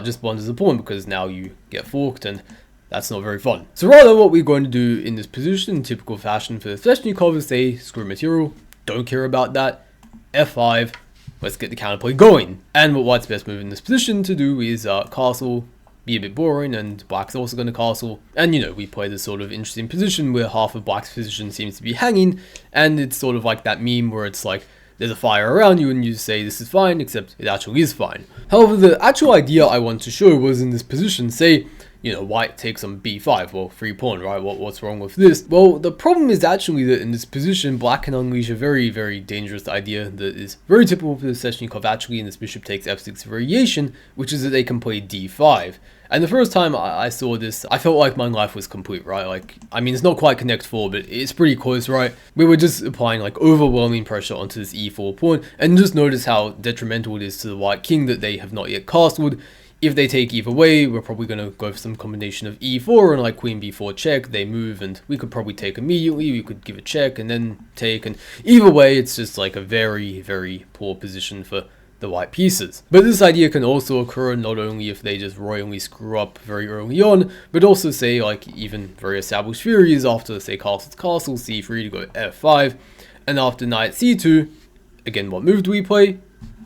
just blunders the pawn, because now you get forked and that's not very fun. So rather what we're going to do in this position, in typical fashion for the Sveshnikov, is say screw material, don't care about that, f5, let's get the counterplay going. And what white's best move in this position to do is castle, be a bit boring, and black's also going to castle, and you know, we play this sort of interesting position where half of black's position seems to be hanging, and it's sort of like that meme where it's like there's a fire around you and you say this is fine, except it actually is fine. However, the actual idea I want to show was in this position, say, you know, white takes on b5, well, free pawn, right? What's wrong with this? Well, the problem is actually that in this position, black can unleash a very, very dangerous idea that is very typical for the Sveshnikov actually in this bishop takes f6 variation, which is that they can play d5. And the first time I saw this, I felt like my life was complete, right? Like, I mean, it's not quite connect 4, but it's pretty close, right? We were just applying like overwhelming pressure onto this e4 pawn, and just notice how detrimental it is to the white king that they have not yet castled. If they take either way, we're probably going to go for some combination of e4 and like queen b4 check, they move, and we could probably take immediately, we could give a check and then take, and either way, it's just like a very, very poor position for the white pieces. But this idea can also occur not only if they just royally screw up very early on, but also say like even very established theories after say castle c3 to go f5, and after knight c2, again what move do we play?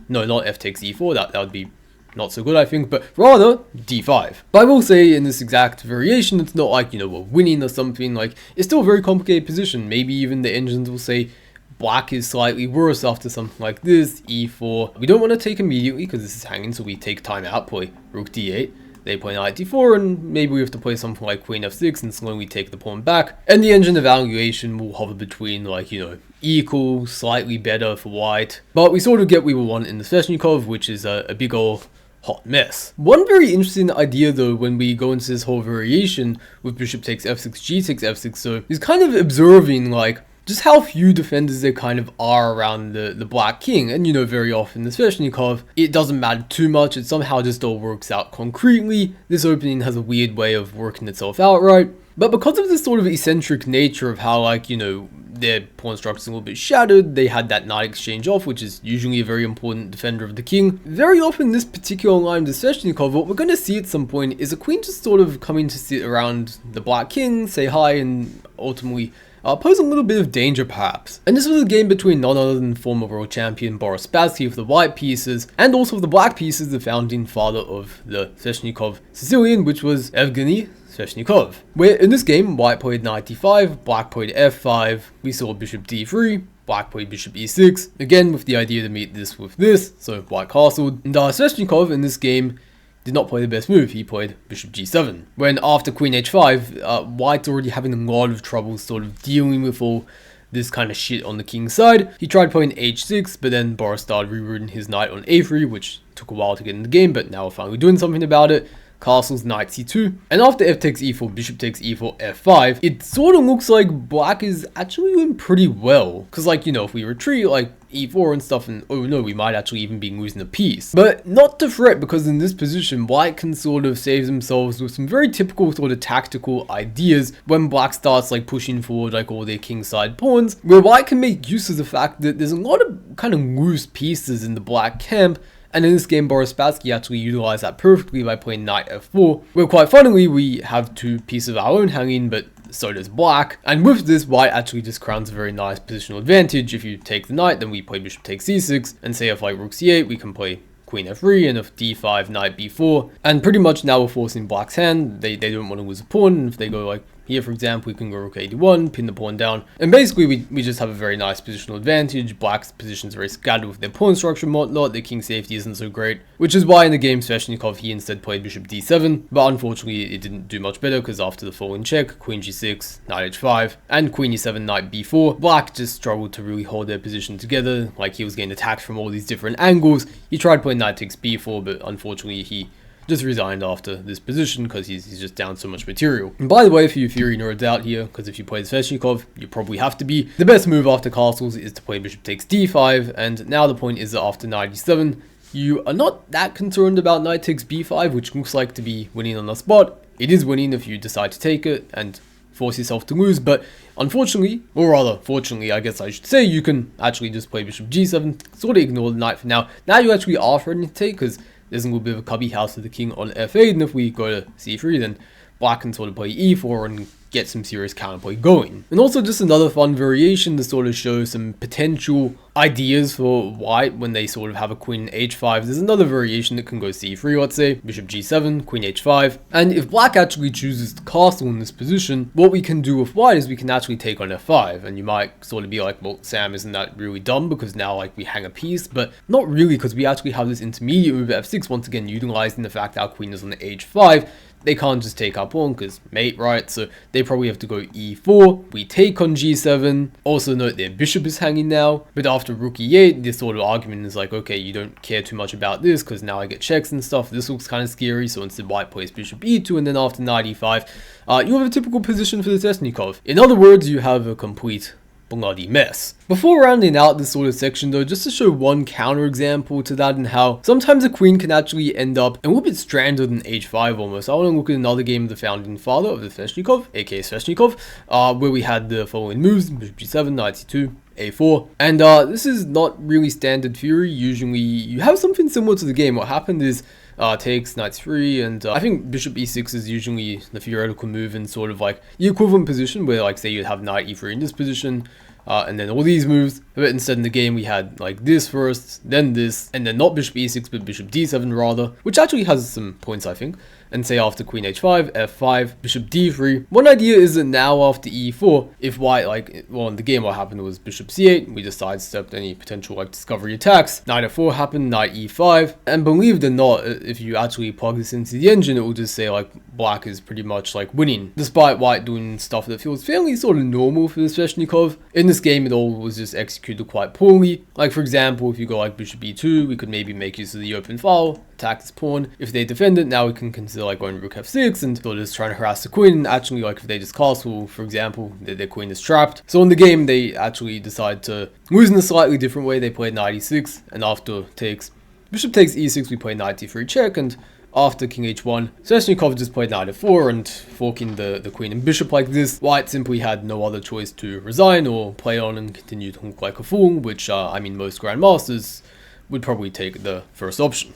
No, not f takes e4, that would be not so good I think, but rather d5. But I will say in this exact variation, it's not like, you know, we're winning or something, like it's still a very complicated position. Maybe even the engines will say black is slightly worse after something like this, e4. We don't want to take immediately because this is hanging, so we take time out, play rook d8. They play knight d4, and maybe we have to play something like queen f6 and slowly take the pawn back. And the engine evaluation will hover between like, you know, equal, slightly better for white. But we sort of get what we want in the Sveshnikov, which is a big ol' hot mess. One very interesting idea though when we go into this whole variation with bishop takes f6, g takes f6, so is kind of observing like just how few defenders there kind of are around the black king. And you know, very often the Sveshnikov, it doesn't matter too much, it somehow just all works out concretely. This opening has a weird way of working itself out, right? But because of this sort of eccentric nature of how, like, you know, their pawn structure is a little bit shattered, they had that knight exchange off, which is usually a very important defender of the king. Very often this particular line of the Sveshnikov, what we're going to see at some point is a queen just sort of coming to sit around the black king, say hi, and ultimately pose a little bit of danger perhaps. And this was a game between none other than former world champion Boris Spassky of the white pieces, and also of the black pieces, the founding father of the Sveshnikov Sicilian, which was Evgeny Sveshnikov. Where in this game, white played knight d5, black played f5, we saw bishop d3, black played bishop e6, again with the idea to meet this with this, so white castled. And Sveshnikov in this game did not play the best move, he played bishop g7. When after queen h5, white's already having a lot of trouble sort of dealing with all this kind of shit on the king's side. He tried playing h6, but then Boris started rerouting his knight on a3, which took a while to get in the game, but now we're finally doing something about it. castles, knight c2, and after f takes e4, bishop takes e4, f5, it sort of looks like black is actually doing pretty well. Because, like, you know, if we retreat, like, e4 and stuff, and oh no, we might actually even be losing a piece. But not to fret, because in this position, white can sort of save themselves with some very typical sort of tactical ideas when black starts like pushing forward like all their kingside pawns, where white can make use of the fact that there's a lot of kind of loose pieces in the black camp. And in this game, Boris Spassky actually utilized that perfectly by playing knight f4, where quite funnily, we have two pieces of our own hanging, but so does black. And with this, white actually just crowns a very nice positional advantage. If you take the knight, then we play bishop takes c6, and say if like rook c8, we can play queen f3, and if d5, knight b4. And pretty much now we're forcing black's hand. They don't want to lose a pawn, and if they go like here, for example, we can go rook a1, pin the pawn down, and basically we just have a very nice positional advantage. Black's position is very scattered with their pawn structure and whatnot. Their king safety isn't so great, which is why in the game Sveshnikov, he instead played bishop d7, but unfortunately it didn't do much better, because after the falling check, queen g6, knight h5, and queen e7, knight b4, black just struggled to really hold their position together. Like, he was getting attacked from all these different angles. He tried playing knight takes b4, but unfortunately he just resigned after this position because he's just down so much material. And by the way, for you theory nerds out here, because if you play Sveshnikov, you probably have to be, the best move after castles is to play bishop takes d5, and now the point is that after knight e7, you are not that concerned about knight takes b5, which looks like to be winning on the spot. It is winning if you decide to take it and force yourself to lose, but unfortunately, or rather fortunately I guess I should say, you can actually just play bishop g7, sort of ignore the knight for now. Now you actually are threatening to take, because there's a little bit of a cubby house with the king on f8, and if we go to c3, then black can sort of play e4 and get some serious counterplay going. And also just another fun variation to sort of show some potential ideas for white when they sort of have a queen h5. There's another variation that can go c3, let's say, bishop g7, queen h5. And if black actually chooses to castle in this position, what we can do with white is we can actually take on f5. And you might sort of be like, well, Sam, isn't that really dumb? Because now like we hang a piece, but not really, because we actually have this intermediate move at f6, once again utilizing the fact that our queen is on the h5. They can't just take our pawn because mate, right? So they probably have to go e4. We take on g7. Also note their bishop is hanging now. But after rook e8, this sort of argument is like, okay, you don't care too much about this because now I get checks and stuff. This looks kind of scary. So instead white plays bishop e2, and then after knight e5, you have a typical position for the Sveshnikov. In other words, you have a complete bloody mess. Before rounding out this sort of section though, just to show one counter example to that and how sometimes a queen can actually end up a little bit stranded in h5 almost. I want to look at another game of the founding father of the Sveshnikov, aka Sveshnikov, where we had the following moves: bishop g7, knight c2, a4, and this is not really standard theory. Usually you have something similar to the game. What happened is takes knight 3, and I think bishop e6 is usually the theoretical move in sort of like the equivalent position where, like, say you'd have knight e3 in this position, and then all these moves. But instead in the game we had like this first, then this, and then not bishop e6 but bishop d7 rather, which actually has some points I think. And say after queen h5, f5, bishop d3. One idea is that now after e4, if white, like, well in the game what happened was bishop c8, we just sidestepped any potential like discovery attacks. Knight f4 happened, knight e5, and believe it or not, if you actually plug this into the engine, it will just say like black is pretty much like winning, despite white doing stuff that feels fairly sort of normal for the Sveshnikov. In this game it all was just executed quite poorly. Like for example, if you go like bishop e2, we could maybe make use of the open file, attack this pawn. If they defend it, now we can consider like going rook f6 and sort of just trying to harass the queen. And actually, like if they just castle, for example, their queen is trapped. So in the game, they actually decide to lose in a slightly different way. They play knight e6, and after bishop takes e6, we play knight d3 check, and after king h1, Sveshnikov just played knight f4 and forking the queen and bishop like this. White simply had no other choice to resign or play on and continue to look like a fool, which I mean most grandmasters would probably take the first option.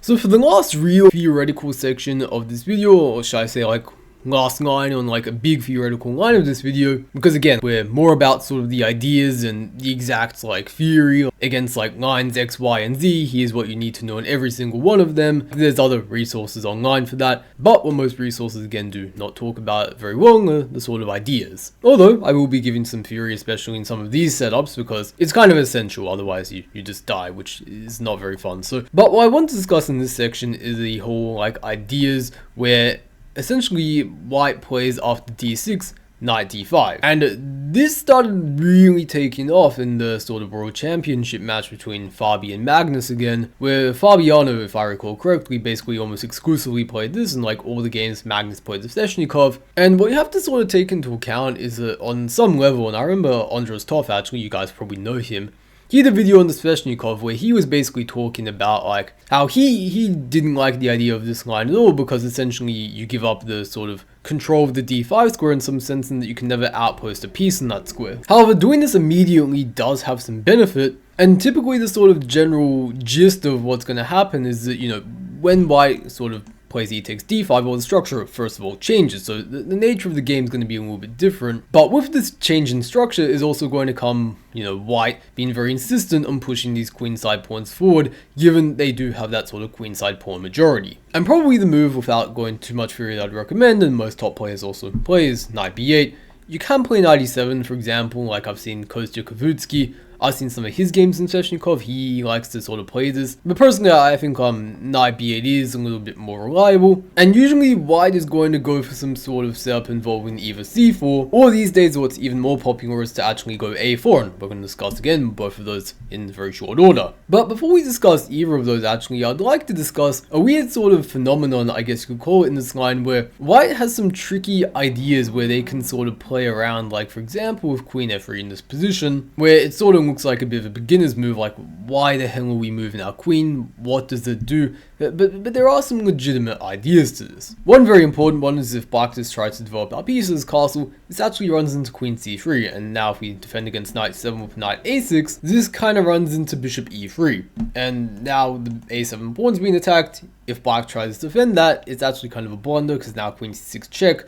So for the last real theoretical section of this video, or should I say like last line on like a big theoretical line of this video, because again we're more about sort of the ideas and the exact like theory against like lines X, Y, and Z. Here's what you need to know in every single one of them. There's other resources online for that, but what most resources again do not talk about very well are the sort of ideas. Although I will be giving some theory, especially in some of these setups, because it's kind of essential, otherwise you just die, which is not very fun. So, but what I want to discuss in this section is the whole like ideas where essentially white plays after d6 knight d5. And this started really taking off in the sort of World Championship match between Fabi and Magnus again, where Fabiano, if I recall correctly, basically almost exclusively played this in like all the games Magnus played the Sveshnikov. And what you have to sort of take into account is that on some level, and I remember Andros Toff, actually, you guys probably know him, he had a video on the Sveshnikov where he was basically talking about like how he didn't like the idea of this line at all, because essentially you give up the sort of control of the d5 square in some sense, and that you can never outpost a piece in that square. However, doing this immediately does have some benefit, and typically the sort of general gist of what's going to happen is that, you know, when white sort of plays e takes d5, well, the structure first of all changes, so the nature of the game is going to be a little bit different. But with this change in structure is also going to come, you know, white being very insistent on pushing these queenside pawns forward, given they do have that sort of queenside pawn majority. And probably the move, without going too much further, I'd recommend, and most top players also play, is knight b8. You can play knight e7, for example, like I've seen Kostya Kavutsky. I've seen some of his games in Sveshnikov, he likes to sort of play this. But personally, I think knight b8 is a little bit more reliable. And usually white is going to go for some sort of setup involving either c4, or these days what's even more popular is to actually go a4. And we're going to discuss again both of those in very short order. But before we discuss either of those, actually, I'd like to discuss a weird sort of phenomenon, I guess you could call it, in this line, where white has some tricky ideas where they can sort of play around, like for example with queen f3 in this position, where it sort of looks like a bit of a beginner's move, like why the hell are we moving our queen, what does it do? But there are some legitimate ideas to this. One very important one is if black just tries to develop our piece as castle, this actually runs into queen c3, and now if we defend against knight 7 with knight a6, this kind of runs into bishop e3, and now the a7 pawn's being attacked. If black tries to defend that, it's actually kind of a blunder, because now queen c6 check,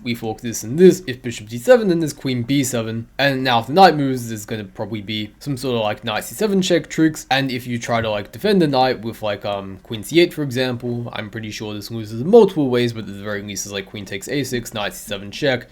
we fork this and this. If bishop d7, then there's queen b7, and now if the knight moves, there's going to probably be some sort of like knight c7 check tricks. And if you try to like defend the knight with like queen c8, for example, I'm pretty sure this loses in multiple ways, but at the very least is like queen takes a6, knight c7 check,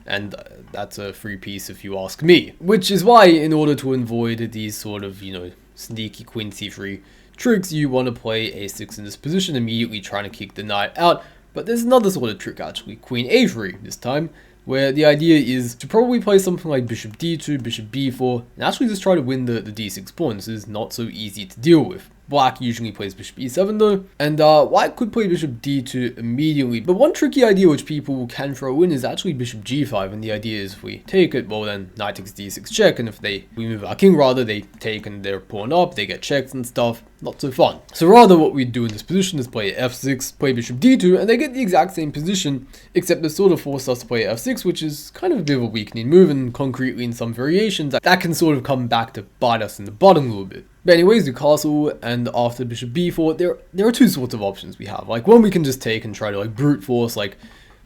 and that's a free piece if you ask me. Which is why, in order to avoid these sort of, you know, sneaky queen c3 tricks, you want to play a6 in this position, immediately trying to kick the knight out. But there's another sort of trick, actually, queen a3 this time, where the idea is to probably play something like bishop d2, bishop b4, and actually just try to win the d6 pawn. This is not so easy to deal with. Black usually plays bishop e7 though, and white could play bishop d2 immediately. But one tricky idea which people can throw in is actually bishop g5, and the idea is if we take it, well then knight takes d6 check, and if we move our king rather, they take and their pawn up, they get checks and stuff. Not so fun. So rather what we do in this position is play f6, play bishop d2, and they get the exact same position, except they sort of force us to play f6, which is kind of a bit of a weakening move, and concretely in some variations, that can sort of come back to bite us in the butt a little bit. But anyways, the castle, and after bishop b4, there are two sorts of options we have. Like one, we can just take and try to like brute force, like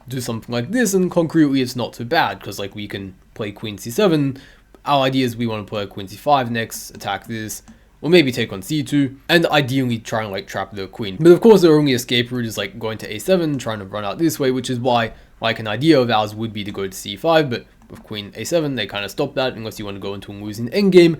do something like this, and concretely it's not too bad, because like we can play queen c7. Our idea is we want to play queen c5 next, attack this, or maybe take on c2, and ideally try and like trap the queen. But of course, their only escape route is like going to a7, trying to run out this way, which is why like an idea of ours would be to go to c5, but with queen a7, they kind of stop that unless you want to go into a losing endgame,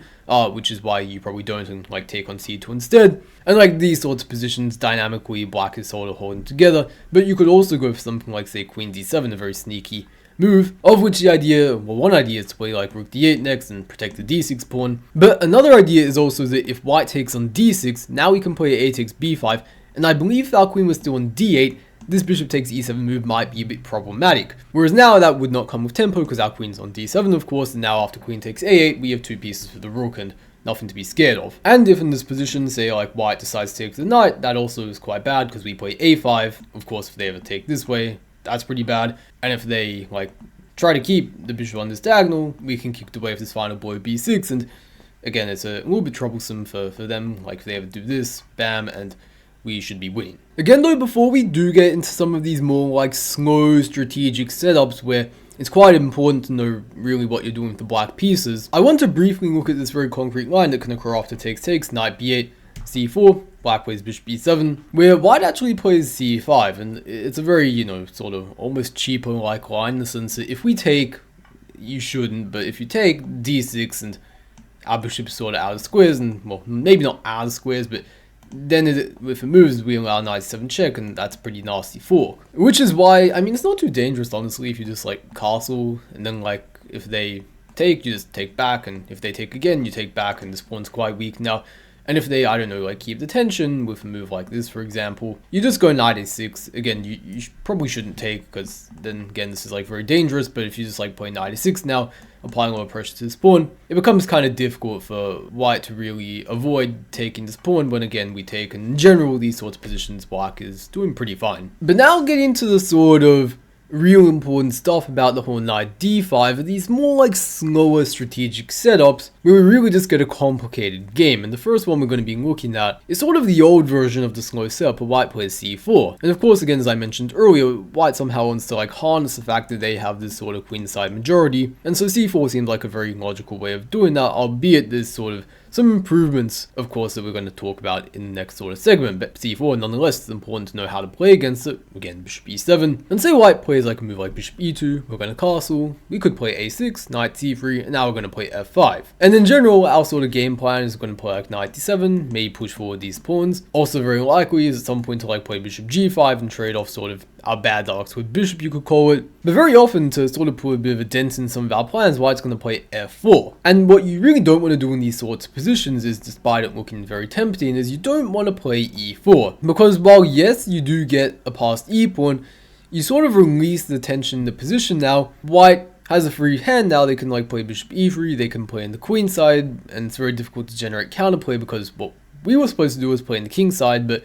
which is why you probably don't, and like take on c2 instead. And like these sorts of positions, dynamically, black is sort of holding together, but you could also go for something like, say, queen d7, a very sneaky move, of which the idea, well, one idea is to play like rook d8 next and protect the d6 pawn. But another idea is also that if white takes on d6, now we can play a takes b5, and I believe if our queen was still on d8, this bishop takes e7 move might be a bit problematic. Whereas now that would not come with tempo, because our queen's on d7 of course, and now after queen takes a8, we have two pieces for the rook and nothing to be scared of. And if in this position, say like white decides to take the knight, that also is quite bad, because we play a5. Of course, if they ever take this way, that's pretty bad. And if they like try to keep the bishop on this diagonal, we can kick away with this final blow b6, and again, it's a little bit troublesome for them. Like if they ever do this, bam, and we should be winning. Again though, before we do get into some of these more like slow strategic setups where it's quite important to know really what you're doing with the black pieces, I want to briefly look at this very concrete line that can occur after takes, knight b8, c4, black plays bishop b7, where white actually plays c5, and it's a very, you know, sort of almost cheaper like line in the sense that if we take, you shouldn't, but if you take d6 and our bishop's sort of out of squares, and well, maybe not out of squares, but then if it moves, we allow knight 7 check, and that's a pretty nasty fork. Which is why, I mean, it's not too dangerous, honestly, if you just like castle, and then like if they take, you just take back, and if they take again, you take back, and this pawn's quite weak now. And if they, I don't know, like keep the tension with a move like this, for example, you just go knight a6. Again, you probably shouldn't take, because then again, this is like very dangerous. But if you just like play knight a6 now, applying a lot of pressure to this pawn, it becomes kind of difficult for white to really avoid taking this pawn when again we take. And in general, these sorts of positions, black is doing pretty fine. But now getting to the sort of real important stuff about the whole knight d5 are these more like slower strategic setups where we really just get a complicated game. And the first one we're going to be looking at is sort of the old version of the slow setup where white plays c4. And of course, again, as I mentioned earlier, white somehow wants to like harness the fact that they have this sort of queenside majority, and so c4 seems like a very logical way of doing that, albeit there's sort of some improvements, of course, that we're going to talk about in the next sort of segment. But c4, nonetheless, it's important to know how to play against it. Again, bishop e7. And say white plays like a move like bishop e2, we're going to castle. We could play a6, knight c3, and now we're going to play f5. And in general, our sort of game plan is going to play like knight d7, maybe push forward these pawns. Also very likely is at some point to like play bishop g5 and trade off sort of our bad lucks with bishop, you could call it. But very often, to sort of put a bit of a dent in some of our plans, white's going to play f4. And what you really don't want to do in these sorts of positions is, despite it looking very tempting, is you don't want to play e4. Because while yes, you do get a passed e pawn, you sort of release the tension in the position now. White has a free hand now. They can like play bishop e3, they can play in the queen side, and it's very difficult to generate counterplay because what we were supposed to do was play in the king side, but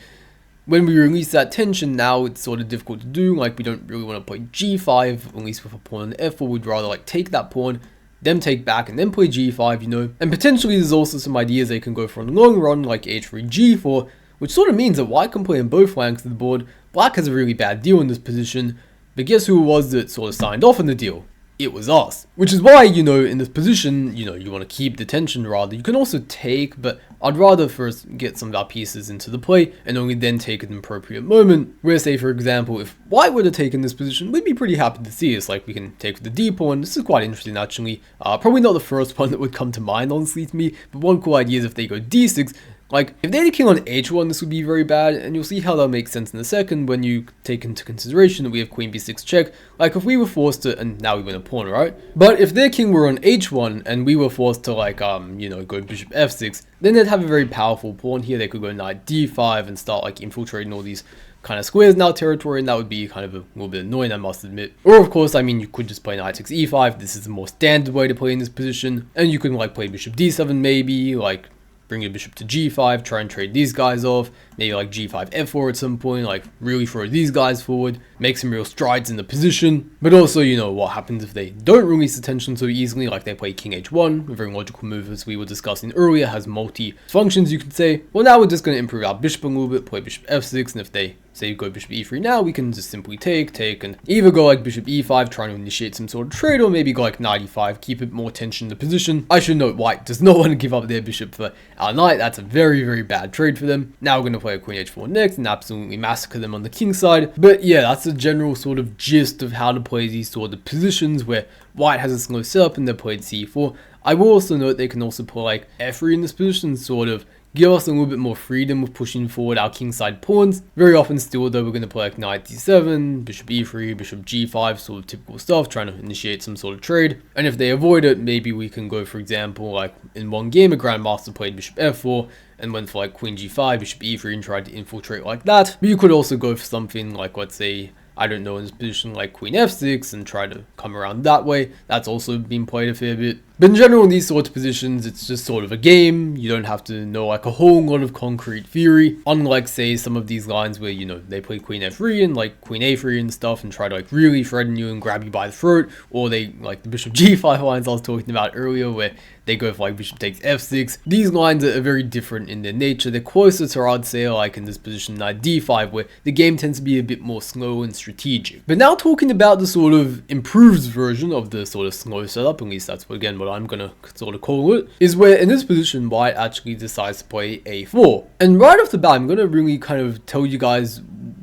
when we release that tension, now it's sort of difficult to do. Like, we don't really want to play g5, at least with a pawn on f4. We'd rather like take that pawn, then take back, and then play g5, you know. And potentially there's also some ideas they can go for a long run, like h3, g4, which sort of means that white can play on both flanks of the board. Black has a really bad deal in this position, but guess who it was that sort of signed off on the deal? It was us. Which is why, you know, in this position, you know, you want to keep the tension rather. You can also take, but I'd rather first get some of our pieces into the play and only then take at an appropriate moment. Where, say, for example, if white were to take in this position, we'd be pretty happy to see this. Like, we can take the d pawn. This is quite interesting, actually. Probably not the first one that would come to mind, honestly, to me. But one cool idea is if they go d6, like, if they had a king on h1, this would be very bad, and you'll see how that'll make sense in a second when you take into consideration that we have queen b6 check. Like, if we were forced to, and now we win a pawn, right? But if their king were on h1, and we were forced to, like, you know, go bishop f6, then they'd have a very powerful pawn here. They could go knight d5 and start, like, infiltrating all these kind of squares in our territory, and that would be kind of a little bit annoying, I must admit. Or, of course, I mean, you could just play knight 6 e5. This is the more standard way to play in this position, and you can, like, play bishop d7 maybe, like, bring your bishop to g5, try and trade these guys off, maybe like g5 f4 at some point, like really throw these guys forward, make some real strides in the position. But also, you know, what happens if they don't release the tension so easily, like they play king h1, a very logical move as we were discussing earlier, has multi functions you could say. Well, now we're just going to improve our bishop a little bit, play bishop f6, and if they say you go bishop e3 now, we can just simply take, and either go like bishop e5, trying to initiate some sort of trade, or maybe go like knight e5, keep it more tension in the position. I should note, white does not want to give up their bishop for our knight. That's a very, very bad trade for them. Now we're going to play a queen h4 next and absolutely massacre them on the king side. But yeah, that's the general sort of gist of how to play these sort of positions where white has a slow setup and they're played c4. I will also note they can also play like f3 in this position, sort of give us a little bit more freedom with pushing forward our kingside pawns. Very often still though, we're going to play like knight d7, bishop e3, bishop g5, sort of typical stuff, trying to initiate some sort of trade. And if they avoid it, maybe we can go, for example, like in one game, a grandmaster played bishop f4 and went for like queen g5, bishop e3 and tried to infiltrate like that. But you could also go for something like, let's say, I don't know, in this position like queen f6 and try to come around that way. That's also been played a fair bit. But in general, in these sorts of positions, it's just sort of a game. You don't have to know like a whole lot of concrete theory. Unlike, say, some of these lines where, you know, they play queen f3 and like queen a3 and stuff and try to like really threaten you and grab you by the throat. Or they, like the bishop g5 lines I was talking about earlier, where they go for like bishop takes f6. These lines are very different in their nature. They're closer to, I'd say, like in this position knight d5, where the game tends to be a bit more slow and strategic. But now talking about the sort of improved version of the sort of slow setup, at least that's what, again, what I'm gonna sort of call it, is where in this position white actually decides to play a4. And right off the bat, I'm gonna really kind of tell you guys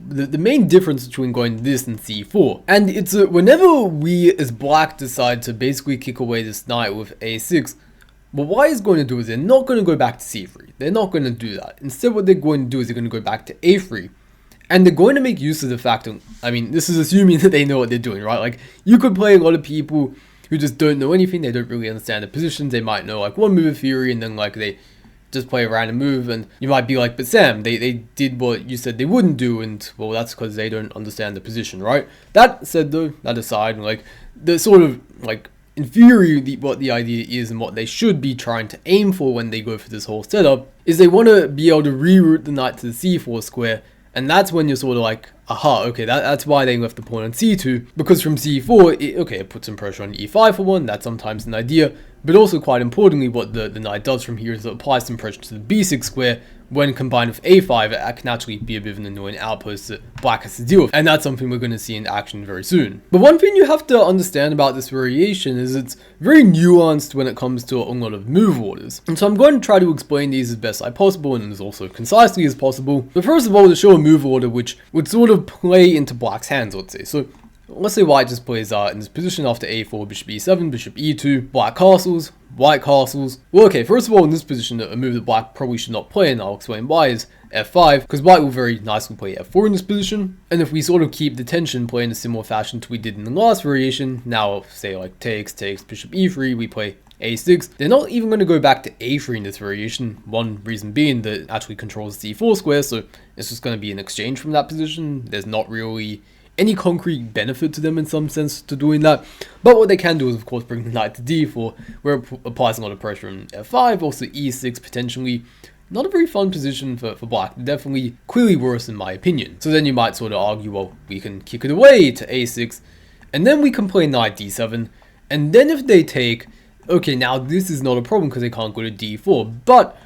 the main difference between going this and c4. And it's whenever we as black decide to basically kick away this knight with a6, What white is going to do is they're not going to go back to c3. They're not going to do that. Instead, what they're going to do is they're going to go back to a3. And they're going to make use of the fact that, I mean, this is assuming that they know what they're doing, right? Like, you could play a lot of people who just don't know anything. They don't really understand the positions. They might know, like, one move of theory, and then, like, they just play a random move, and you might be like, but Sam, they did what you said they wouldn't do, and, well, that's because they don't understand the position, right? That said, though, that aside, like, the sort of, like, in theory, what the idea is and what they should be trying to aim for when they go for this whole setup is they want to be able to reroute the knight to the c4 square, and that's when you're sort of like, aha, okay, that's why they left the pawn on c2, because from c4, it puts some pressure on e5 for one, that's sometimes an idea, but also quite importantly, what the knight does from here is it applies some pressure to the b6 square. When combined with a5, it can actually be a bit of an annoying outpost that black has to deal with, and that's something we're going to see in action very soon. But one thing you have to understand about this variation is it's very nuanced when it comes to a lot of move orders. And so I'm going to try to explain these as best I possible and as also concisely as possible. But first of all, to show a move order which would sort of play into black's hands, let's say. So let's say white just plays in this position after a4, bishop e7, bishop e2, black castles, white castles. Well, okay, first of all, in this position, a move that black probably should not play, and I'll explain why, is f5, because white will very nicely play f4 in this position. And if we sort of keep the tension, play in a similar fashion to we did in the last variation, now say like takes, bishop e3, we play a6, they're not even going to go back to a3 in this variation, one reason being that it actually controls the c4 square, so it's just going to be an exchange from that position. There's not really any concrete benefit to them in some sense to doing that, but what they can do is of course bring the knight to d4, where it applies a lot of pressure on f5, also e6 potentially. Not a very fun position for black, definitely clearly worse in my opinion. So then you might sort of argue, well, we can kick it away to a6, and then we can play knight d7, and then if they take, okay, now this is not a problem because they can't go to d4, but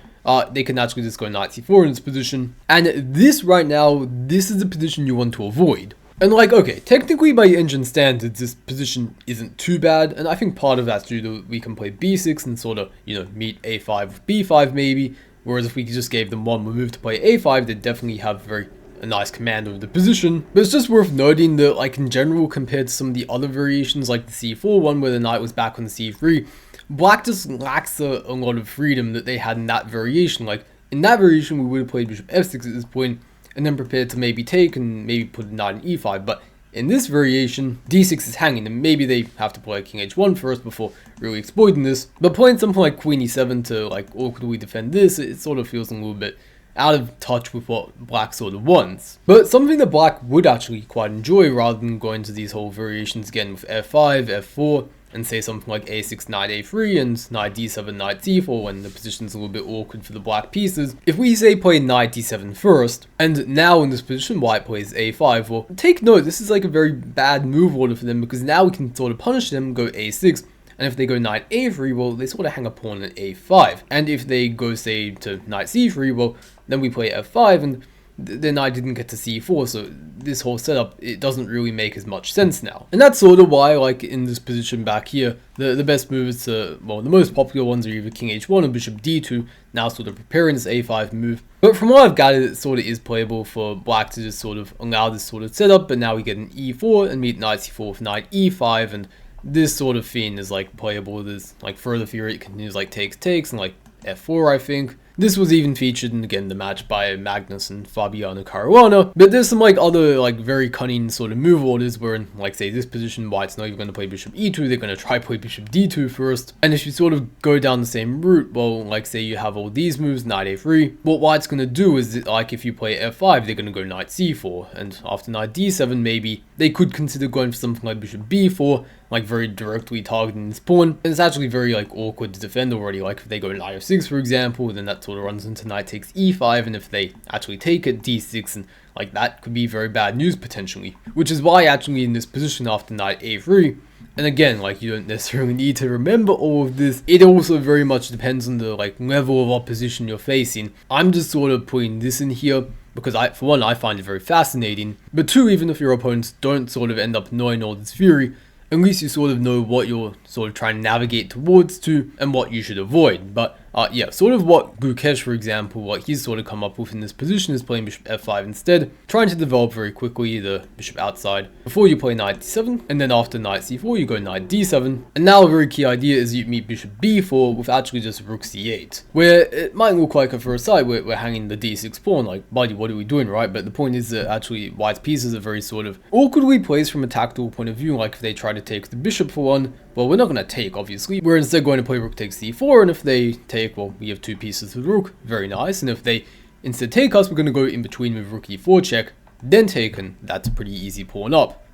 they can actually just go knight c4 in this position, and this right now, this is the position you want to avoid. And like, okay, technically by engine standards, this position isn't too bad, and I think part of that's due to we can play b6 and sort of, you know, meet a5 with b5 maybe, whereas if we just gave them one more move to play a5, they'd definitely have a nice command over the position. But it's just worth noting that, like, in general, compared to some of the other variations, like the c4 one where the knight was back on c3, black just lacks a lot of freedom that they had in that variation. Like, in that variation, we would have played bishop f6 at this point, and then prepared to maybe take and maybe put a knight in e5, but in this variation, d6 is hanging, and maybe they have to play king h1 first before really exploiting this, but playing something like queen e7 to, like, awkwardly defend this, it sort of feels a little bit out of touch with what black sort of wants. But something that black would actually quite enjoy, rather than going to these whole variations again with f5, f4, and say something like a6, knight a3, and knight d7, knight c4 when the position's a little bit awkward for the black pieces. If we say play knight d7 first, and now in this position white plays a5, well, take note, this is like a very bad move order for them, because now we can sort of punish them, go a6, and if they go knight a3, well, they sort of hang a pawn at a5. And if they go, say, to knight c3, well, then we play f5, and then I didn't get to c4, so this whole setup, it doesn't really make as much sense now. And that's sort of why, like, in this position back here, the best moves, well, the most popular ones are either king h1 or bishop d2, now sort of preparing this a5 move. But from what I've gathered, it sort of is playable for black to just sort of allow this sort of setup, but now we get an e4 and meet knight c4 with knight e5, and this sort of thing is, like, playable. There's, like, further theory, it continues, like, takes, and, like, f4, I think. This was even featured in, again, the match by Magnus and Fabiano Caruana, but there's some, like, other, like, very cunning sort of move orders where in, like, say, this position, white's not even going to play bishop e2, they're going to try play bishop d2 first, and if you sort of go down the same route, well, like, say you have all these moves, knight a3, what white's going to do is, like, if you play f5, they're going to go knight c4, and after knight d7, maybe, they could consider going for something like bishop b4, like, very directly targeting this pawn, and it's actually very, like, awkward to defend already. Like, if they go knight f6, for example, then that sort of runs into knight takes e5, and if they actually take it, d6, and, like, that could be very bad news, potentially. Which is why, actually, in this position after knight a3, and again, like, you don't necessarily need to remember all of this, it also very much depends on the, like, level of opposition you're facing. I'm just sort of putting this in here, because for one, I find it very fascinating, but two, even if your opponents don't sort of end up knowing all this theory, at least you sort of know what you're sort of trying to navigate towards to and what you should avoid. But Yeah, sort of what Gukesh, for example, what he's sort of come up with in this position is playing bishop f5 instead, trying to develop very quickly the bishop outside before you play knight d7, and then after knight c4 you go knight d7, and now a very key idea is you meet bishop b4 with actually just rook c8, where it might look like at first sight we're hanging the d6 pawn, like, buddy, what are we doing, right? But the point is that actually white's pieces are very sort of awkwardly placed from a tactical point of view. Like if they try to take the bishop for one, well, we're not going to take, obviously. We're instead going to play rook takes c4, and if they take, well, we have two pieces with rook, very nice. And if they instead take us, we're going to go in between with rook e4 check, then take, and that's a pretty easy pawn up.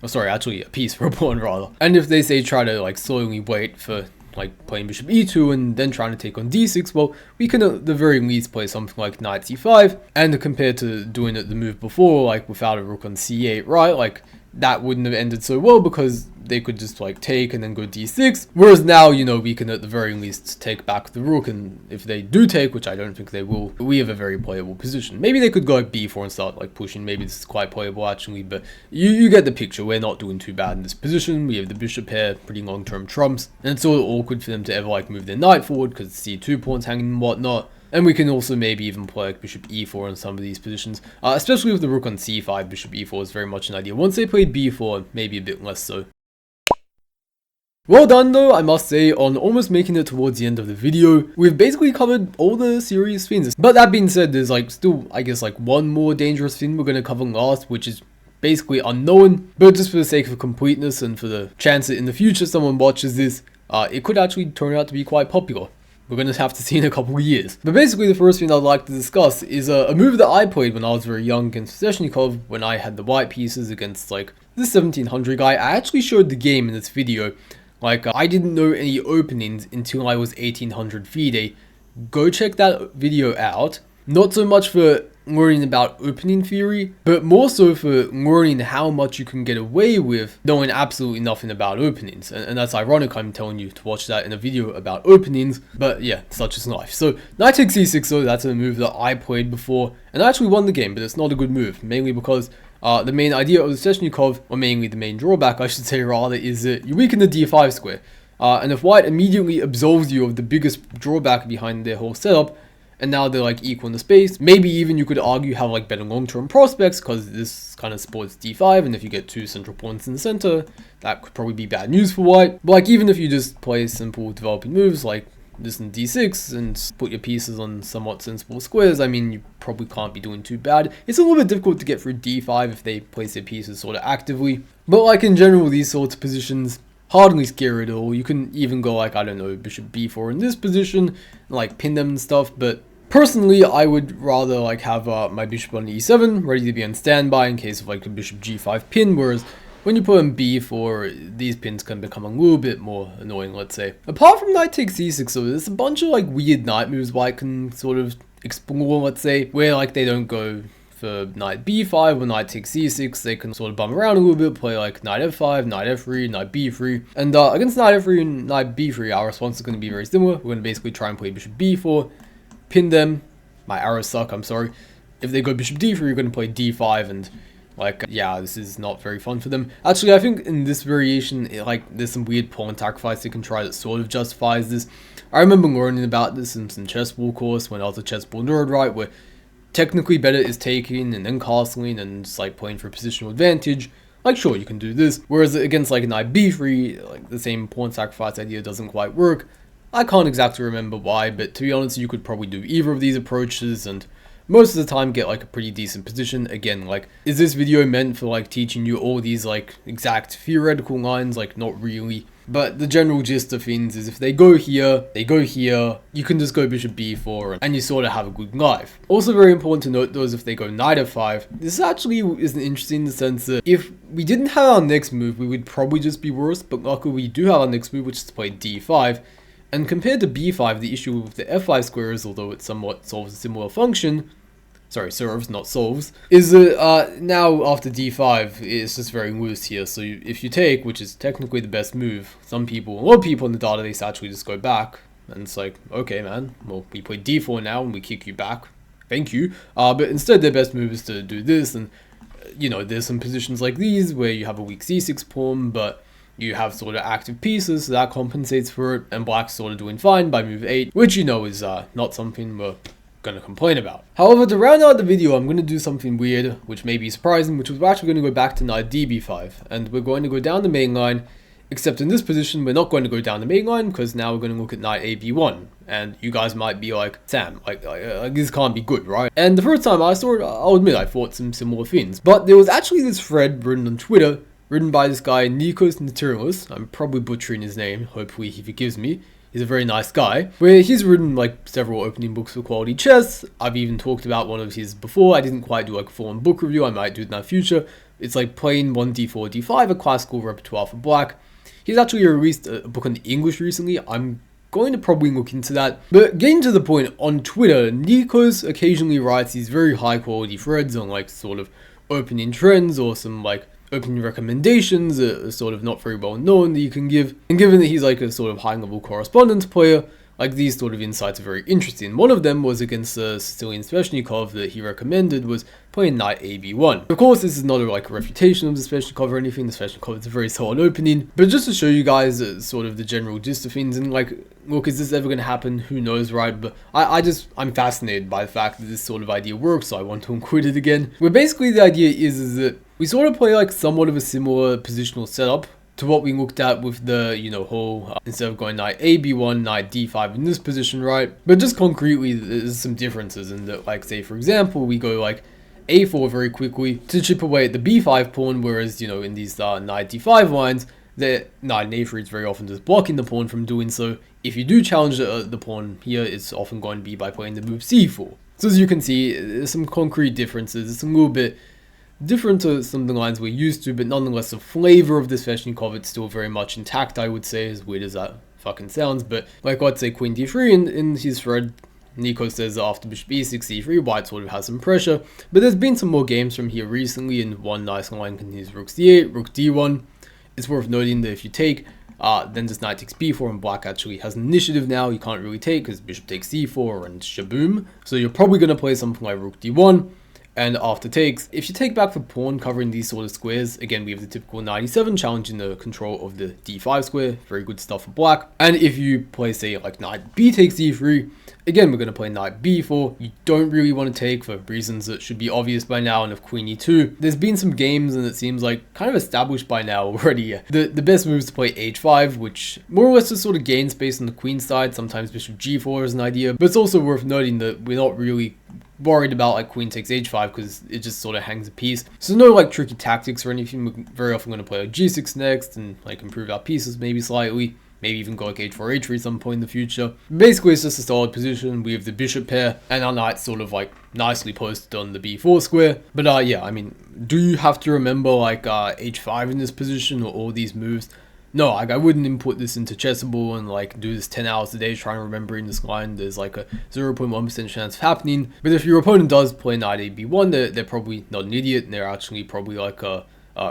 Oh, sorry, actually a piece for a pawn, rather. And if they say try to like slowly wait for like playing bishop e2 and then trying to take on d6, well, we can at the very least play something like knight c5, and compared to doing it the move before, like without a rook on c8, right, like that wouldn't have ended so well because they could just like take and then go d6, whereas now, you know, we can at the very least take back the rook, and if they do take, which I don't think they will, we have a very playable position. Maybe they could go like b4 and start like pushing, maybe this is quite playable actually, but you get the picture. We're not doing too bad in this position. We have the bishop pair, pretty long-term trumps, and it's sort of awkward for them to ever like move their knight forward because c2 pawns hanging and whatnot. And we can also maybe even play like bishop e4 in some of these positions, especially with the rook on c5. Bishop e4 is very much an idea. Once they played b4, maybe a bit less so. Well done though, I must say, on almost making it towards the end of the video. We've basically covered all the serious things. But that being said, there's like still, I guess, like one more dangerous thing we're going to cover last, which is basically unknown. But just for the sake of completeness and for the chance that in the future someone watches this, it could actually turn out to be quite popular. We're going to have to see in a couple of years. But basically the first thing I'd like to discuss is a move that I played when I was very young against Sveshnikov, when I had the white pieces against like this 1700 guy. I actually showed the game in this video. Like I didn't know any openings until I was 1800 FIDE. Go check that video out. Not so much for learning about opening theory, but more so for learning how much you can get away with knowing absolutely nothing about openings. And that's ironic I'm telling you to watch that in a video about openings, but yeah, such is life. So knight takes c6, so that's a move that I played before, and I actually won the game, but it's not a good move, mainly because the main idea of the Sveshnikov, or mainly the main drawback I should say rather, is that you weaken the d5 square. And if white immediately absolves you of the biggest drawback behind their whole setup, and now they're like equal in the space, maybe even you could argue have like better long-term prospects because this kind of supports d5, and if you get two central points in the center, that could probably be bad news for white. But like even if you just play simple developing moves like this in d6 and put your pieces on somewhat sensible squares, I mean, you probably can't be doing too bad. It's a little bit difficult to get through d5 if they place their pieces sort of actively, but like in general, these sorts of positions hardly scary at all. You can even go like, I don't know, bishop b4 in this position and like pin them and stuff, but personally, I would rather like have my bishop on e7 ready to be on standby in case of like a bishop g5 pin, whereas when you put on b4, these pins can become a little bit more annoying, let's say. Apart from knight takes c6, so there's a bunch of like weird knight moves white can sort of explore, let's say, where like they don't go for knight b5 or knight takes c6, they can sort of bum around a little bit, play like knight f5, knight f3, knight b3, and against knight f3 and knight b3, our response is going to be very similar. We're going to basically try and play bishop b4, pin them. My arrows suck, I'm sorry. If they go bishop d3, you're going to play d5, and like, yeah, this is not very fun for them. Actually, I think in this variation, there's some weird pawn sacrifice they can try that sort of justifies this. I remember learning about this in some chessball course when I was a chessball nerd, right, where technically better is taking and then castling and just like playing for positional advantage. Like, sure, you can do this. Whereas against like knight b3, like the same pawn sacrifice idea doesn't quite work. I can't exactly remember why, but to be honest, you could probably do either of these approaches and most of the time get like a pretty decent position. Again, like, is this video meant for like teaching you all these like exact theoretical lines? Like, not really. But the general gist of things is if they go here, you can just go bishop b4 and you sort of have a good life. Also very important to note though is if they go knight f5, this actually is interesting in the sense that if we didn't have our next move, we would probably just be worse, but luckily we do have our next move, which is to play d5. And compared to b5, the issue with the f5 square is, although it somewhat solves a similar function, serves, not solves, is that now after d5, it's just very loose here. So if you take, which is technically the best move, a lot of people in the database actually just go back. And it's like, okay, man, well, we play d4 now and we kick you back. Thank you. But instead, their best move is to do this. And, you know, there's some positions like these where you have a weak c6 pawn, but you have sort of active pieces, so that compensates for it, and black's sort of doing fine by move 8, which you know is not something we're going to complain about. However, to round out the video, I'm going to do something weird, which may be surprising, which is we're actually going to go back to knight db5, and we're going to go down the main line, except in this position, we're not going to go down the main line, because now we're going to look at knight ab1, and you guys might be like, Sam, like this can't be good, right? And the first time I saw it, I'll admit I thought some similar things, but there was actually this thread written on Twitter, written by this guy, Nikos. I'm probably butchering his name, hopefully he forgives me. He's a very nice guy, where he's written like several opening books for quality chess. I've even talked about one of his before. I didn't quite do like a full-on book review, I might do it in the future. It's like plain 1d4, d5, a classical repertoire for black. He's actually released a book on English recently. I'm going to probably look into that. But getting to the point, on Twitter, Nikos occasionally writes these very high quality threads on like sort of opening trends or some like opening recommendations that are sort of not very well known that you can give. And given that he's like a sort of high level correspondence player, like these sort of insights are very interesting. One of them was against the Sicilian Sveshnikov that he recommended was playing knight ab1. Of course, this is not like a refutation of the Sveshnikov or anything. The Sveshnikov is a very solid opening, but just to show you guys sort of the general gist of things, and like, look, is this ever going to happen? Who knows, right? But I'm fascinated by the fact that this sort of idea works, so I want to include it again. Where basically the idea is that we sort of play like somewhat of a similar positional setup to what we looked at with the, you know, whole, instead of going knight ab1, knight d5 in this position, right? But just concretely, there's some differences in that, like, say, for example, we go like a4 very quickly to chip away at the b5 pawn, whereas, you know, in these knight d5 lines, the knight in a3 is very often just blocking the pawn from doing so. If you do challenge the pawn here, it's often going to be by playing the move c4. So as you can see, there's some concrete differences. It's a little bit different to some of the lines we're used to, but nonetheless the flavor of the Sveshnikov, it's still very much intact, I would say, as weird as that fucking sounds. But like, let's say queen d3 in his thread, Nico says after bishop e6, c3, white sort of has some pressure. But there's been some more games from here recently, and one nice line continues rook c8, rook d1. It's worth noting that if you take, then this knight takes b4, and black actually has an initiative now. You can't really take because bishop takes c4 and shaboom. So you're probably going to play something like rook d1. And after takes, if you take back the pawn covering these sort of squares, again we have the typical 97 challenging the control of the d5 square, very good stuff for black. And if you play, say, like knight b takes e3, again we're going to play knight b4. You don't really want to take for reasons that should be obvious by now, and of queen e2. There's been some games, and it seems like kind of established by now already. The best move is to play h5, which more or less just sort of gains space on the queen side. Sometimes bishop g4 is an idea, but it's also worth noting that we're not really worried about like queen takes h5 because it just sort of hangs a piece. So no like tricky tactics or anything. We're very often going to play like g6 next and like improve our pieces maybe slightly, maybe even go like h4 h3 at some point in the future. Basically it's just a solid position. We have the bishop pair and our knight's sort of like nicely posted on the b4 square. But yeah, I mean, do you have to remember like h5 in this position or all these moves? No, like I wouldn't input this into Chessable and like do this 10 hours a day trying to remember in this line. There's like a 0.1% chance of happening. But if your opponent does play knight ab1, they're probably not an idiot, and they're actually probably like a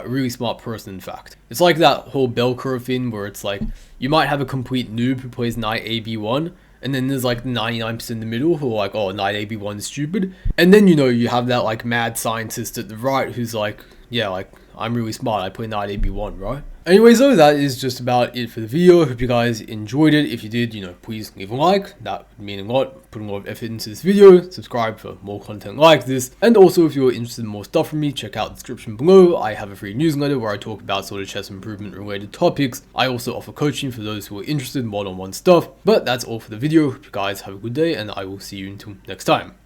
really smart person, in fact. It's like that whole bell curve thing where it's like you might have a complete noob who plays knight ab1, and then there's like 99% in the middle who are like, oh, knight ab1 is stupid. And then, you know, you have that like mad scientist at the right who's like, yeah, like I'm really smart, I play knight ab1, right? Anyways, though, that is just about it for the video. Hope you guys enjoyed it. If you did, you know, please leave a like. That would mean a lot. Putting a lot of effort into this video. Subscribe for more content like this. And also, if you're interested in more stuff from me, check out the description below. I have a free newsletter where I talk about sort of chess improvement related topics. I also offer coaching for those who are interested in one-on-one stuff. But that's all for the video. Hope you guys have a good day, and I will see you until next time.